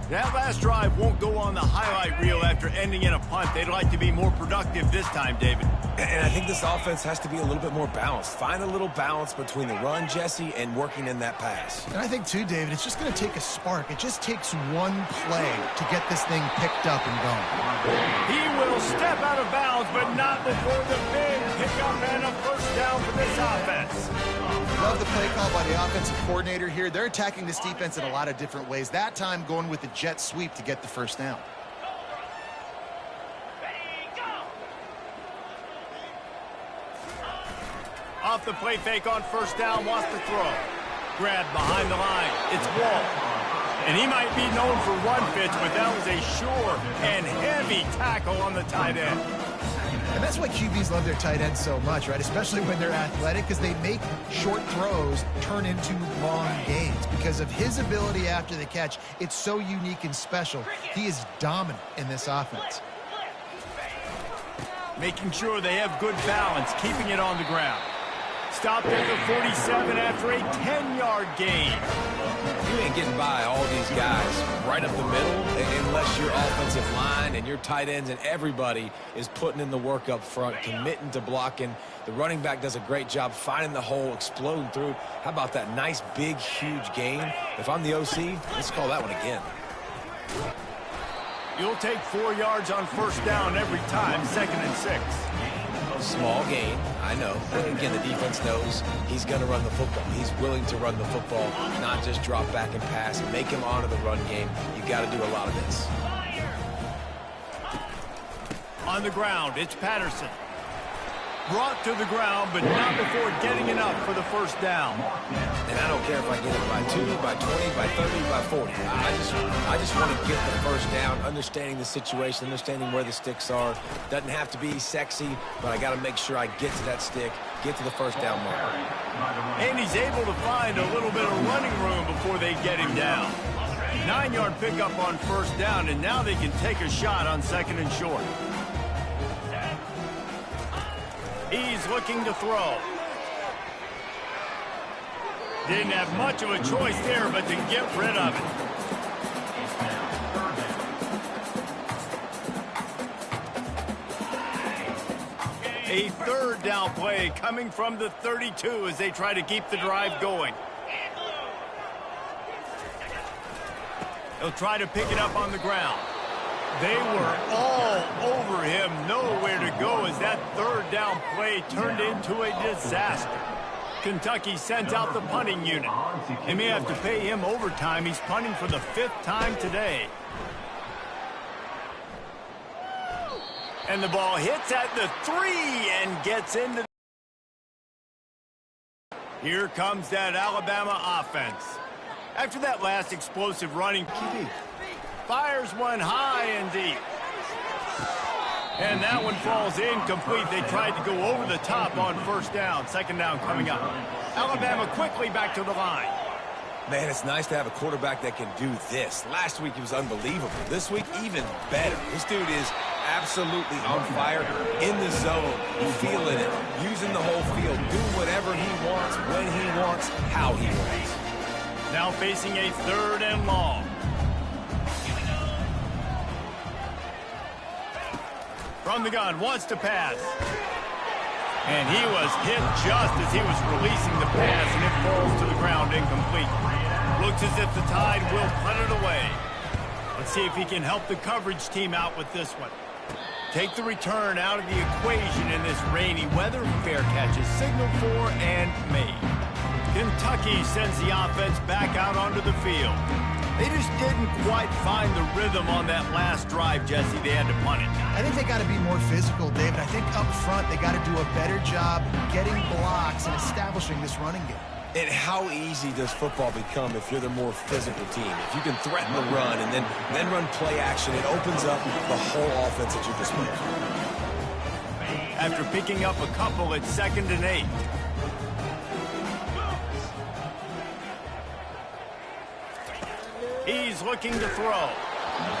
That last drive won't go on the highlight reel after ending in a punt. They'd like to be more productive this time, David. And I think this offense has to be a little bit more balanced. Find a little balance between the run, Jesse, and working in that pass. And I think, too, David, it's just going to take a spark. It just takes one play to get this thing picked up and going. He will step out of bounds, but not before the big pickup and a first down for this offense. Love the play call by the offensive coordinator here. They're attacking this defense in a lot of different ways. That time going with the jet sweep to get the first down. Off the play fake on first down, wants to throw. Grab behind the line. It's Wall. And he might be known for run fits, but that was a sure and heavy tackle on the tight end. And that's why QBs love their tight ends so much, right? Especially when they're athletic, because they make short throws turn into long gains. Because of his ability after the catch, it's so unique and special. He is dominant in this offense. Making sure they have good balance, keeping it on the ground. Stopped at the 47 after a 10-yard gain. You ain't getting by all these guys right up the middle unless your offensive line and your tight ends and everybody is putting in the work up front, committing to blocking. The running back does a great job finding the hole, exploding through. How about that nice, big, huge gain? If I'm the OC, let's call that one again. You'll take 4 yards on first down every time, 2nd and 6. Small gain, I know. But again, the defense knows he's going to run the football. He's willing to run the football, not just drop back and pass, make him honor the run game. You got to do a lot of this. On the ground, it's Patterson. Brought to the ground, but not before getting enough for the first down. And I don't care if I get it by 2, by 20, by 30, by 40. I just want to get the first down, understanding the situation, understanding where the sticks are. Doesn't have to be sexy, but I got to make sure I get to that stick, get to the first down mark. And he's able to find a little bit of running room before they get him down. 9-yard pickup on first down, and now they can take a shot on 2nd and short. He's looking to throw. Didn't have much of a choice there, but to get rid of it. A 3rd down play coming from the 32 as they try to keep the drive going. They'll try to pick it up on the ground. They were all over him, nowhere to go as that 3rd down play turned into a disaster. Kentucky sent out the punting unit. They may have to pay him overtime. He's punting for the 5th time today. And the ball hits at the 3 and gets into. Here comes that Alabama offense. After that last explosive running, QB fires one high and deep. And that one falls incomplete. They tried to go over the top on first down. 2nd down coming up. Alabama quickly back to the line. Man, it's nice to have a quarterback that can do this. Last week, he was unbelievable. This week, even better. This dude is absolutely on fire, in the zone, feeling it, using the whole field, doing whatever he wants, when he wants, how he wants. Now facing a 3rd and long. From the gun, wants to pass. And he was hit just as he was releasing the pass, and it falls to the ground incomplete. Looks as if the Tide will punt it away. Let's see if he can help the coverage team out with this one. Take the return out of the equation in this rainy weather. Fair catch is signaled for and made. Kentucky sends the offense back out onto the field. They just didn't quite find the rhythm on that last drive, Jesse. They had to punt it. I think they got to be more physical, David. I think up front they got to do a better job getting blocks and establishing this running game. And how easy does football become if you're the more physical team? If you can threaten the run and then run play action, it opens up the whole offense at your disposal. After picking up a couple at 2nd and 8. He's looking to throw.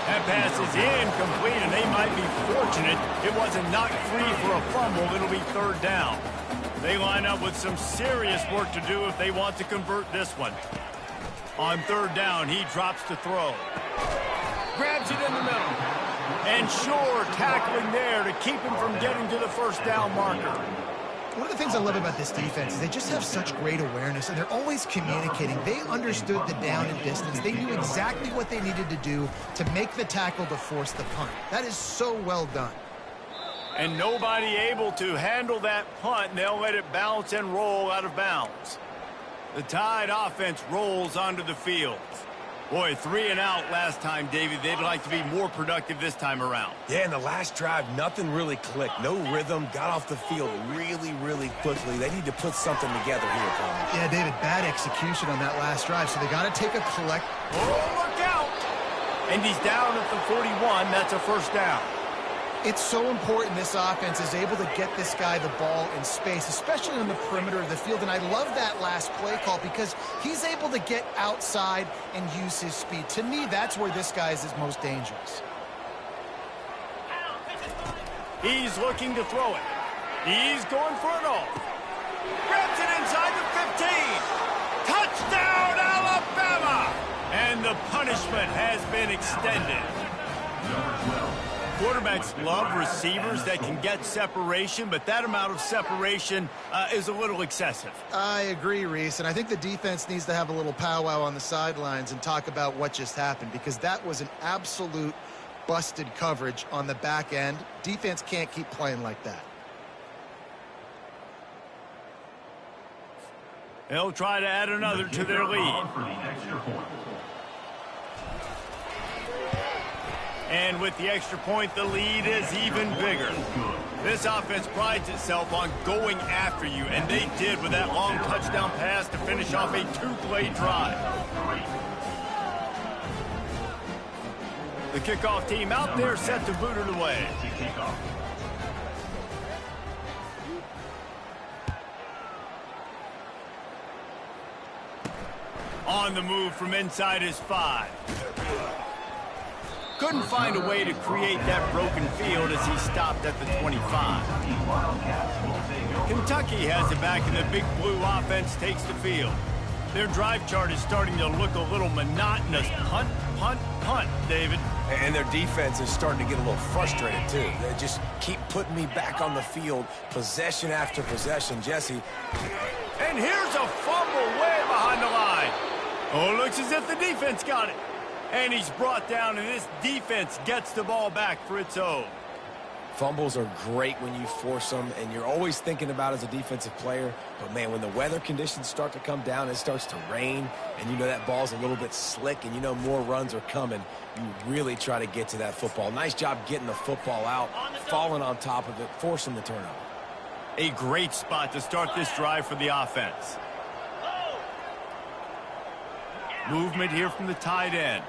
That pass is incomplete, and they might be fortunate it wasn't knocked free for a fumble. It'll be 3rd down. They line up with some serious work to do if they want to convert this one. On 3rd down, he drops to throw. Grabs it in the middle. And sure, tackling there to keep him from getting to the 1st down marker. One of the things I love about this defense is they just have such great awareness, and they're always communicating. They understood the down and distance. They knew exactly what they needed to do to make the tackle to force the punt. That is so well done. And nobody able to handle that punt, and they'll let it bounce and roll out of bounds. The Tide offense rolls onto the field. Boy, 3 and out last time, David. They'd like to be more productive this time around. Yeah, in the last drive, nothing really clicked. No rhythm, got off the field really, really quickly. They need to put something together here, Tom. Yeah, David, bad execution on that last drive, so they got to take a collect. Oh, look out! And he's down at the 41. That's a 1st down. It's so important this offense is able to get this guy the ball in space, especially on the perimeter of the field. And I love that last play call because he's able to get outside and use his speed. To me, that's where this guy is his most dangerous. He's looking to throw it. He's going for it all. Grabs it inside the 15. Touchdown, Alabama! And the punishment has been extended. Quarterbacks love receivers that can get separation, but that amount of separation is a little excessive. I agree, Reese, and I think the defense needs to have a little powwow on the sidelines and talk about what just happened, because that was an absolute busted coverage on the back end. Defense can't keep playing like that. They'll try to add another to their lead. And with the extra point, the lead is even bigger. This offense prides itself on going after you, and they did with that long touchdown pass to finish off a 2-play drive. The kickoff team out there set to boot it away. On the move from inside his 5. Couldn't find a way to create that broken field as he stopped at the 25. Kentucky has it back, and the Big Blue offense takes the field. Their drive chart is starting to look a little monotonous. Punt, punt, punt, David. And their defense is starting to get a little frustrated, too. They just keep putting me back on the field, possession after possession. Jesse. And here's a fumble way behind the line. Oh, looks as if the defense got it. And he's brought down, and this defense gets the ball back for its own. Fumbles are great when you force them, and you're always thinking about as a defensive player. But, man, when the weather conditions start to come down, it starts to rain, and you know that ball's a little bit slick, and you know more runs are coming, you really try to get to that football. Nice job getting the football out, falling on top of it, forcing the turnover. A great spot to start this drive for the offense. Movement here from the tight end.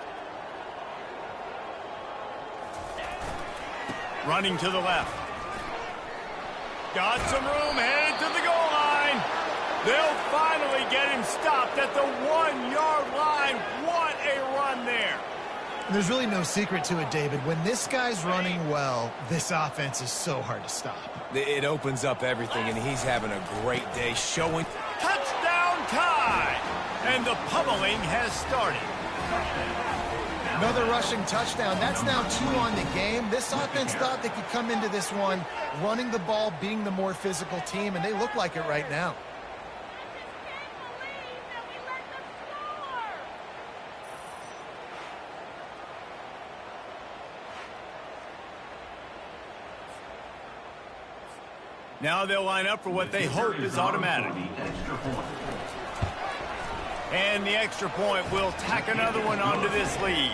Running to the left. Got some room, headed to the goal line. They'll finally get him stopped at the 1-yard line. What a run there. There's really no secret to it, David. When this guy's running well, this offense is so hard to stop. It opens up everything, and he's having a great day showing. Touchdown tie. And the pummeling has started. Another rushing touchdown. That's now 2 on the game. This offense thought they could come into this one running the ball, being the more physical team, and they look like it right now. Now they'll line up for what they hope is automatic. And the extra point will tack another one onto this lead.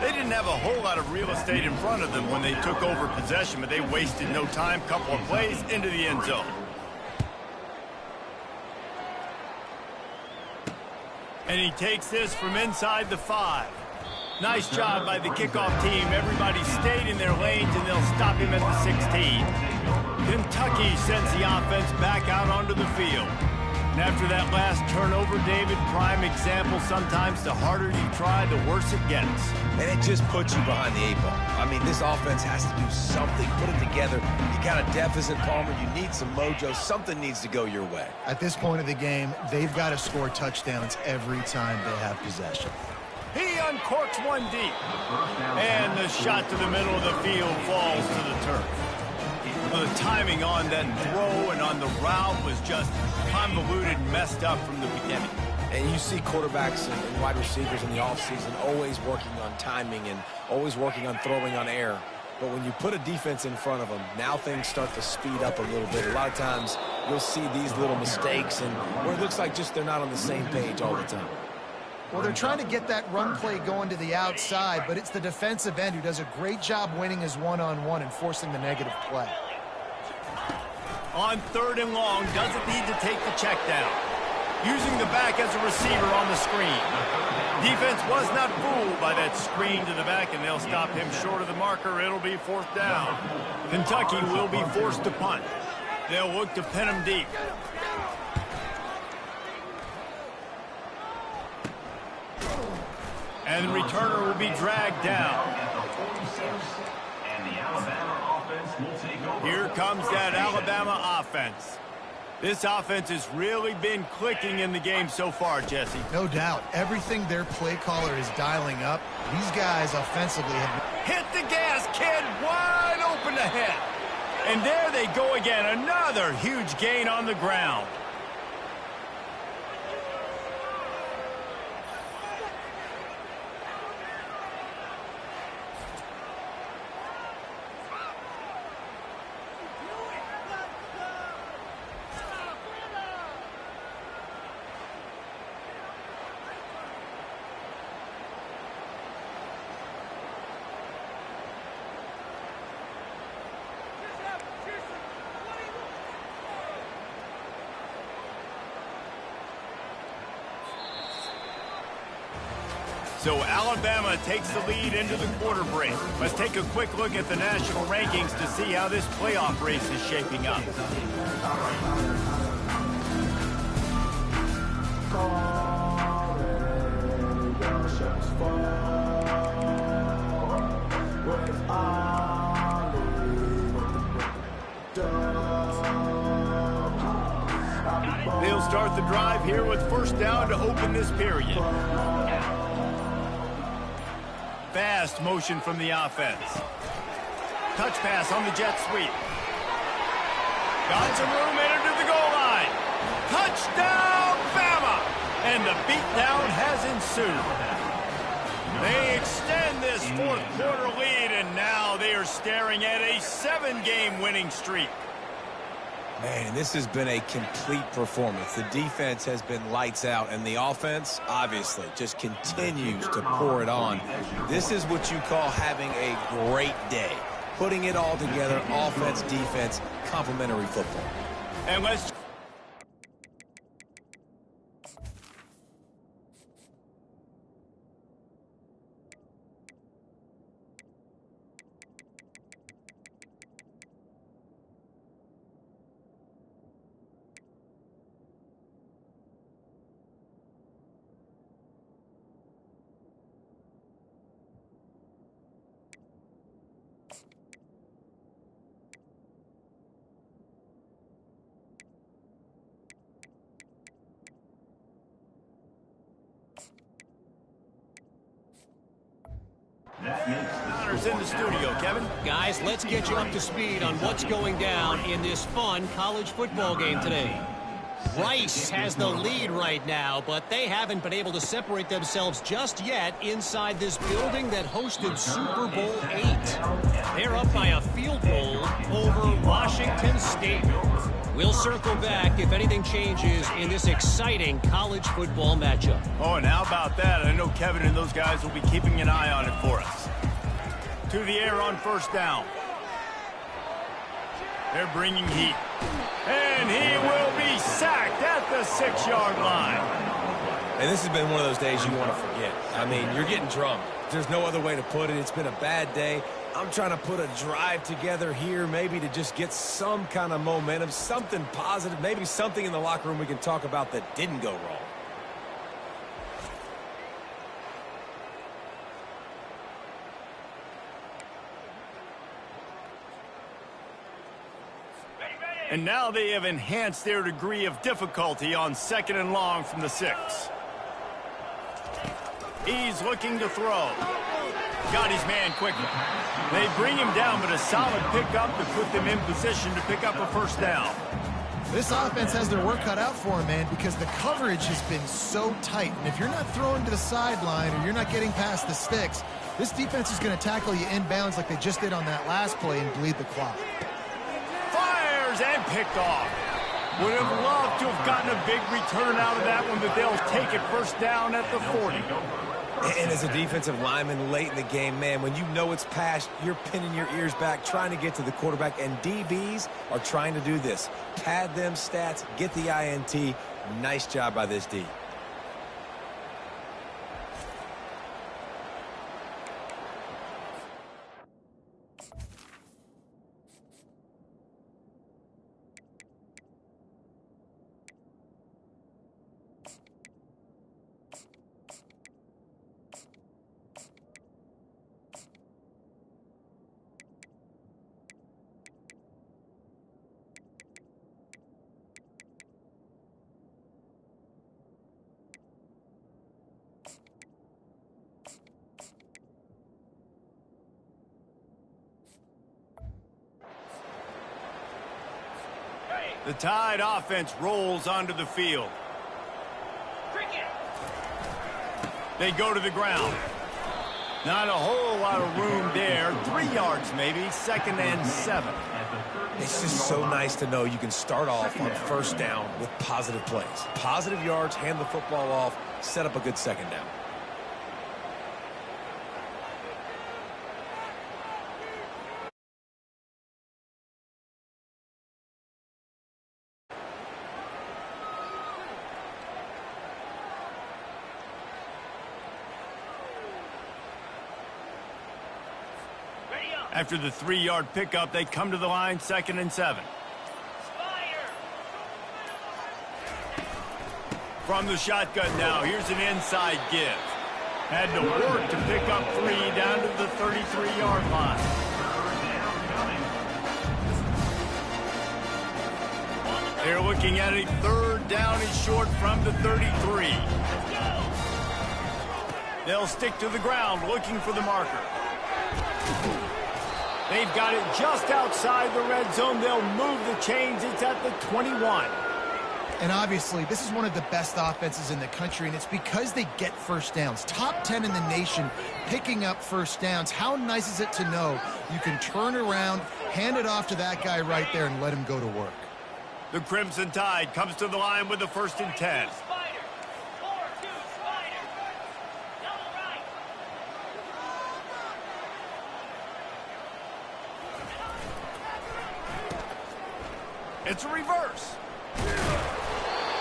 They didn't have a whole lot of real estate in front of them when they took over possession, but they wasted no time. Couple of plays into the end zone. And he takes this from inside the 5. Nice job by the kickoff team. Everybody stayed in their lanes, and they'll stop him at the 16. Kentucky sends the offense back out onto the field. And after that last turnover, David, prime example, sometimes the harder you try, the worse it gets. And it just puts you behind the 8 ball. I mean, this offense has to do something, put it together. You got a deficit, Palmer. You need some mojo. Something needs to go your way. At this point of the game, they've got to score touchdowns every time they have possession. He uncorks one deep. And the shot to the middle of the field falls to the turf. The timing on that throw and on the route was just convoluted, messed up from the beginning. And you see quarterbacks and wide receivers in the offseason always working on timing and always working on throwing on air. But when you put a defense in front of them, now things start to speed up a little bit. A lot of times you'll see these little mistakes and where it looks like just they're not on the same page all the time. Well, they're trying to get that run play going to the outside, but it's the defensive end who does a great job winning his one-on-one and forcing the negative play. On 3rd and long, doesn't need to take the check down. Using the back as a receiver on the screen. Defense was not fooled by that screen to the back, and they'll stop him short of the marker. It'll be 4th down. Kentucky will be forced to punt. They'll look to pin him deep. And the returner will be dragged down. Here comes that Alabama offense. This offense has really been clicking in the game so far, Jesse. No doubt. Everything their play caller is dialing up, these guys offensively have... Hit the gas, kid. Wide open ahead. And there they go again. Another huge gain on the ground. So Alabama takes the lead into the quarter break. Let's take a quick look at the national rankings to see how this playoff race is shaping up. They'll start the drive here with 1st down to open this period. Fast motion from the offense. Touch pass on the jet sweep. Got some room into the goal line. Touchdown, Bama! And the beatdown has ensued. They extend this 4th quarter lead, and now they are staring at a 7-game winning streak. Man, this has been a complete performance. The defense has been lights out, and the offense, obviously, just continues to pour it on. This is what you call having a great day. Putting it all together, offense, defense, complementary football. And let's... us in the studio, Kevin. Guys, let's get you up to speed on what's going down in this fun college football game today. Rice has the lead right now, but they haven't been able to separate themselves just yet inside this building that hosted Super Bowl VIII. They're up by a field goal over Washington State. We'll circle back if anything changes in this exciting college football matchup. Oh, and how about that? I know Kevin and those guys will be keeping an eye on it for us. To the air on first down. They're bringing heat. And he will be sacked at the 6-yard line. And this has been one of those days you want to forget. I mean, you're getting drunk. There's no other way to put it. It's been a bad day. I'm trying to put a drive together here, maybe to just get some kind of momentum, something positive, maybe something in the locker room we can talk about that didn't go wrong. And now they have enhanced their degree of difficulty on 2nd and long from the 6. He's looking to throw. Got his man quickly. They bring him down, but a solid pickup to put them in position to pick up a first down. This offense has their work cut out for him, man, because the coverage has been so tight. And if you're not throwing to the sideline or you're not getting past the sticks, this defense is going to tackle you inbounds like they just did on that last play and bleed the clock. Fires and picked off. Would have loved to have gotten a big return out of that one, but they'll take it first down at the 40. And as a defensive lineman late in the game, man, when you know it's past, you're pinning your ears back, trying to get to the quarterback, and DBs are trying to do this. Pad them stats, get the INT. Nice job by this D. The Tide offense rolls onto the field. They go to the ground. Not a whole lot of room there. 3 yards maybe, 2nd and 7. It's just so nice to know you can start off on first down with positive plays. Positive yards, hand the football off, set up a good second down. After the 3-yard pickup, they come to the line, 2nd and 7. From the shotgun now, here's an inside give. Had to work to pick up 3 down to the 33-yard line. They're looking at a 3rd down. He's short from the 33. They'll stick to the ground looking for the marker. They've got it just outside the red zone. They'll move the chains. It's at the 21. And obviously, this is one of the best offenses in the country, and it's because they get first downs. Top 10 in the nation picking up first downs. How nice is it to know you can turn around, hand it off to that guy right there, and let him go to work? The Crimson Tide comes to the line with the 1st and 10. It's a reverse.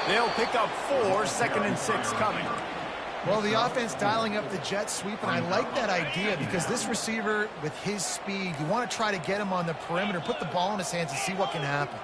They'll pick up 4, 2nd and 6 coming. Well, the offense dialing up the jet sweep, and I like that idea because this receiver, with his speed, you want to try to get him on the perimeter, put the ball in his hands and see what can happen.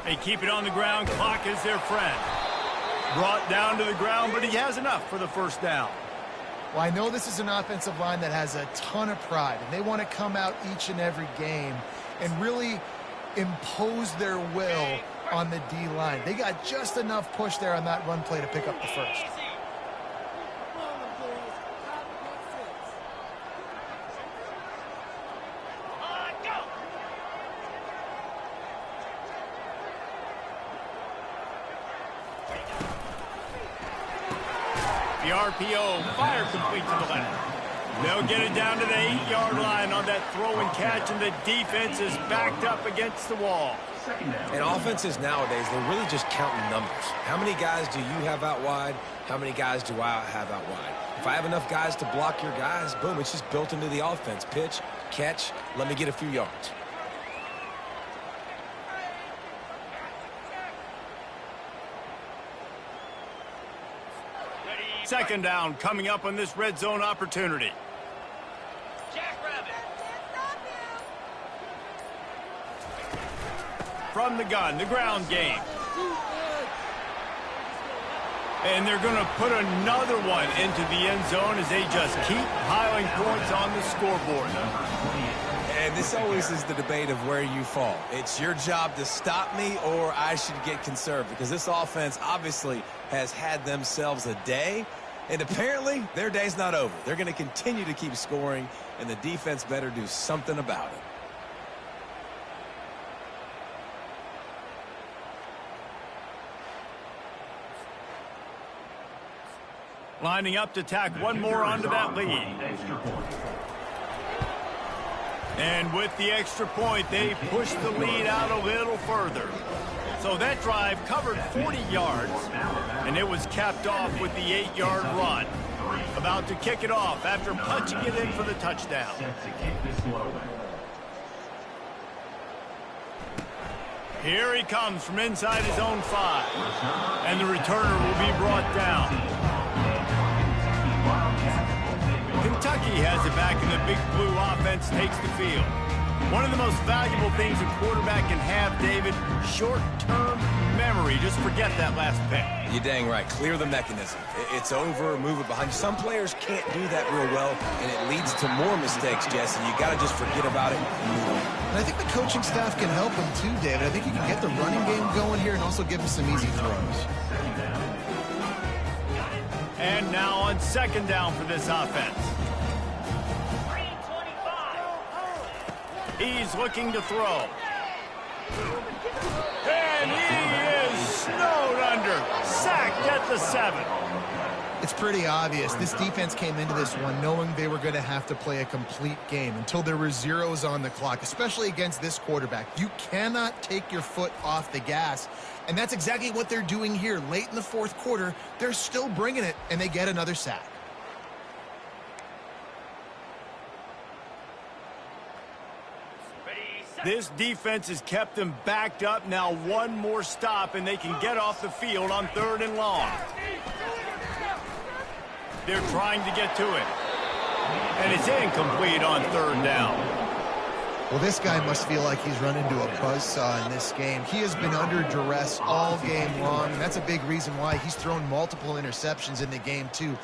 They keep it on the ground. Clock is their friend. Brought down to the ground, but he has enough for the first down. Well, I know this is an offensive line that has a ton of pride, and they want to come out each and every game and really impose their will on the D-line. They got just enough push there on that run play to pick up the first. The RPO, fire complete to the left. They'll get it down to the 8-yard line on that throw and catch, and the defense is backed up against the wall. And offenses nowadays, they're really just counting numbers. How many guys do you have out wide? How many guys do I have out wide? If I have enough guys to block your guys, boom, it's just built into the offense. Pitch, catch, let me get a few yards. Second down coming up on this red zone opportunity. From the gun, the ground game. And they're going to put another one into the end zone as they just keep piling points on the scoreboard. And this always is the debate of where you fall. It's your job to stop me, or I should get conserved, because this offense obviously has had themselves a day, and apparently their day's not over. They're going to continue to keep scoring, and the defense better do something about it. Lining up to tack one more onto that lead. And with the extra point, they push the lead out a little further. So that drive covered 40 yards, and it was capped off with the 8-yard run. About to kick it off after punching it in for the touchdown. Here he comes from inside his own 5. And the returner will be brought down. Kentucky has it back, and the Big Blue offense takes the field. One of the most valuable things a quarterback can have, David, short-term memory. Just forget that last pick. You're dang right. Clear the mechanism. It's over, move it behind you. Some players can't do that real well, and it leads to more mistakes, Jesse. You got to just forget about it and move on. And I think the coaching staff can help him too, David. I think you can get the running game going here and also give him some easy throws. And now on second down for this offense. He's looking to throw. And he is snowed under. Sacked at the 7. It's pretty obvious. This defense came into this one knowing they were going to have to play a complete game until there were zeros on the clock, especially against this quarterback. You cannot take your foot off the gas, and that's exactly what they're doing here. Late in the fourth quarter, they're still bringing it, and they get another sack. This defense has kept them backed up. Now one more stop, and they can get off the field on 3rd and long. They're trying to get to it. And it's incomplete on 3rd down. Well, this guy must feel like he's run into a buzzsaw in this game. He has been under duress all game long, and that's a big reason why he's thrown multiple interceptions in the game, too.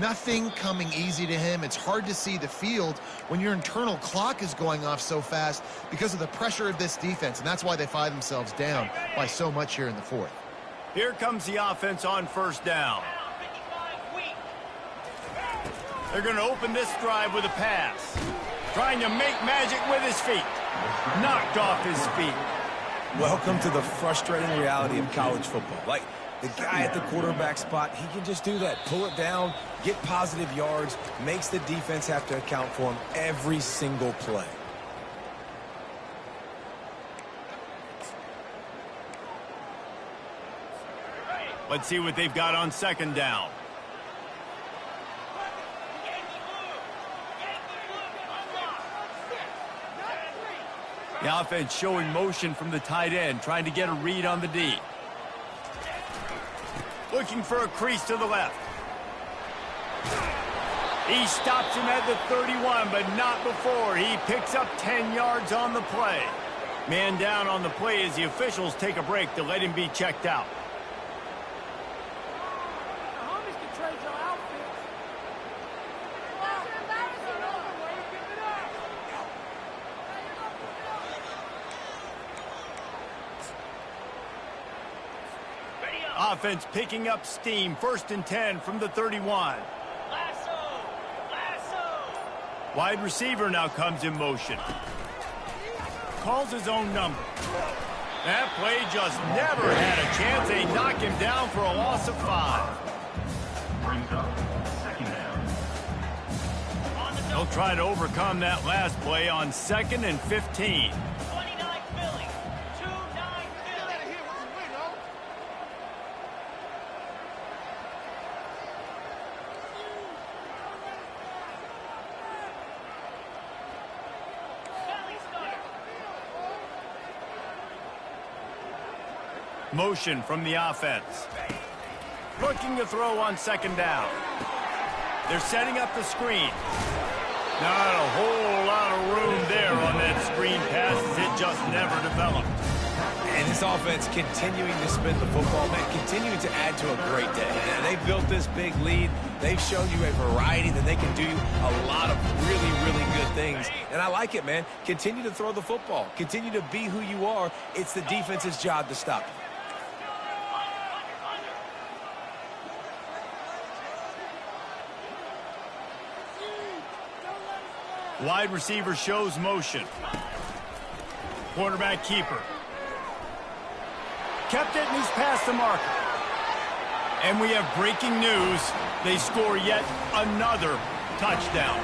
Nothing coming easy to him. It's hard to see the field when your internal clock is going off so fast because of the pressure of this defense, and that's why they find themselves down by so much here in the fourth. Here comes the offense on 1st down. They're going to open this drive with a pass. Trying to make magic with his feet. Knocked off his feet. Welcome to the frustrating reality of college football. Like, the guy at the quarterback spot, he can just do that. Pull it down, get positive yards, makes the defense have to account for him every single play. Let's see what they've got on 2nd down. The offense showing motion from the tight end, trying to get a read on the D. Looking for a crease to the left. He stops him at the 31, but not before. He picks up 10 yards on the play. Man down on the play as the officials take a break to let him be checked out. Offense picking up steam. 1st and 10 from the 31. Wide receiver now comes in motion. Calls his own number. That play just never had a chance. They knock him down for a loss of 5. Brings up 2nd down. They'll try to overcome that last play on 2nd and 15. Motion from the offense. Looking to throw on 2nd down. They're setting up the screen. Not a whole lot of room there on that screen pass as it just never developed. And this offense continuing to spin the football, man, continuing to add to a great day. And they've built this big lead. They've shown you a variety that they can do a lot of really, really good things. And I like it, man. Continue to throw the football. Continue to be who you are. It's the defense's job to stop you. Wide receiver shows motion. Quarterback keeper. Kept it and he's past the marker. And we have breaking news. They score yet another touchdown.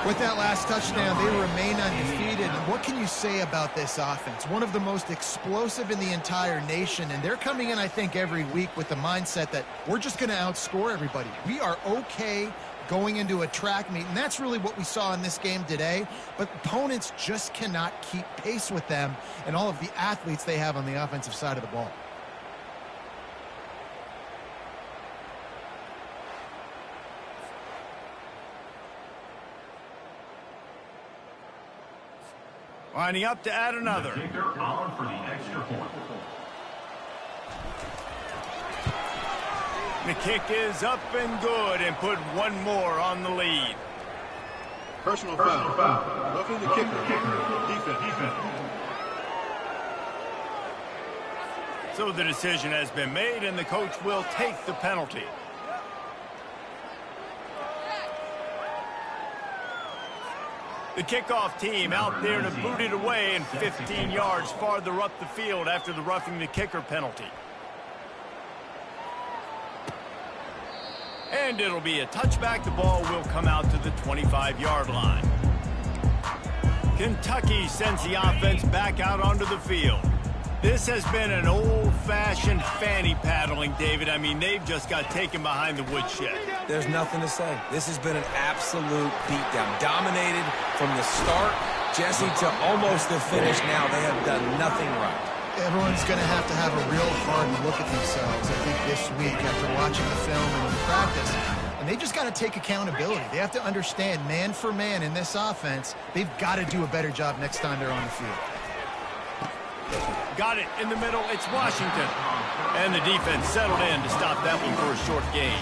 With that last touchdown, they remain undefeated. And what can you say about this offense? One of the most explosive in the entire nation. And they're coming in, I think, every week with the mindset that we're just going to outscore everybody. We are okay going into a track meet, and that's really what we saw in this game today. But opponents just cannot keep pace with them and all of the athletes they have on the offensive side of the ball. Lining up to add another. The kicker on for the extra point. The kick is up and good and put one more on the lead. Personal foul. Roughing the kicker. Defense. So the decision has been made and the coach will take the penalty. The kickoff team out there to boot it away and 15 yards farther up the field after the roughing the kicker penalty. And it'll be a touchback. The ball will come out to the 25-yard line. Kentucky sends the offense back out onto the field. This has been an old-fashioned fanny paddling, David. I mean, they've just got taken behind the woodshed. There's nothing to say. This has been an absolute beatdown. Dominated from the start, Jesse, to almost the finish now. They have done nothing right. Everyone's going to have a real hard look at themselves, I think, this week after watching the film and in practice. And they just got to take accountability. They have to understand, man for man in this offense, they've got to do a better job next time they're on the field. Got it in the middle. It's Washington. And the defense settled in to stop that one for a short gain.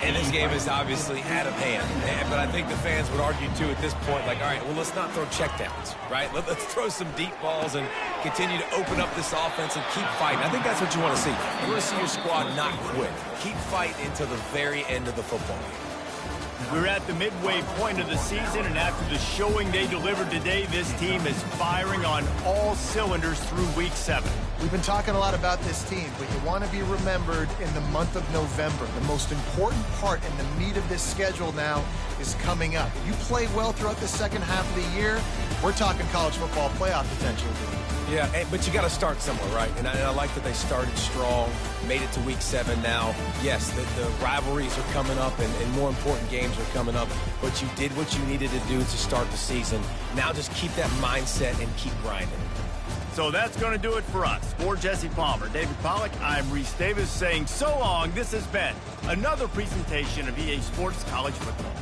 And this game is obviously out of hand. But I think the fans would argue, too, at this point, like, all right, well, let's not throw checkdowns, right? Let's throw some deep balls and continue to open up this offense and keep fighting. I think that's what you want to see. You want to see your squad not quit. Keep fighting until the very end of the football game. We're at the midway point of the season, and after the showing they delivered today, this team is firing on all cylinders through Week 7. We've been talking a lot about this team, but you want to be remembered in the month of November. The most important part in the meat of this schedule now is coming up. If you play well throughout the second half of the year, we're talking college football playoff potential. Yeah, but you got to start somewhere, right? And I like that they started strong, made it to Week 7 now. Yes, the rivalries are coming up and more important games are coming up, but you did what you needed to do to start the season. Now just keep that mindset and keep grinding. So that's going to do it for us. For Jesse Palmer, David Pollack, I'm Reese Davis saying so long. This has been another presentation of EA Sports College Football.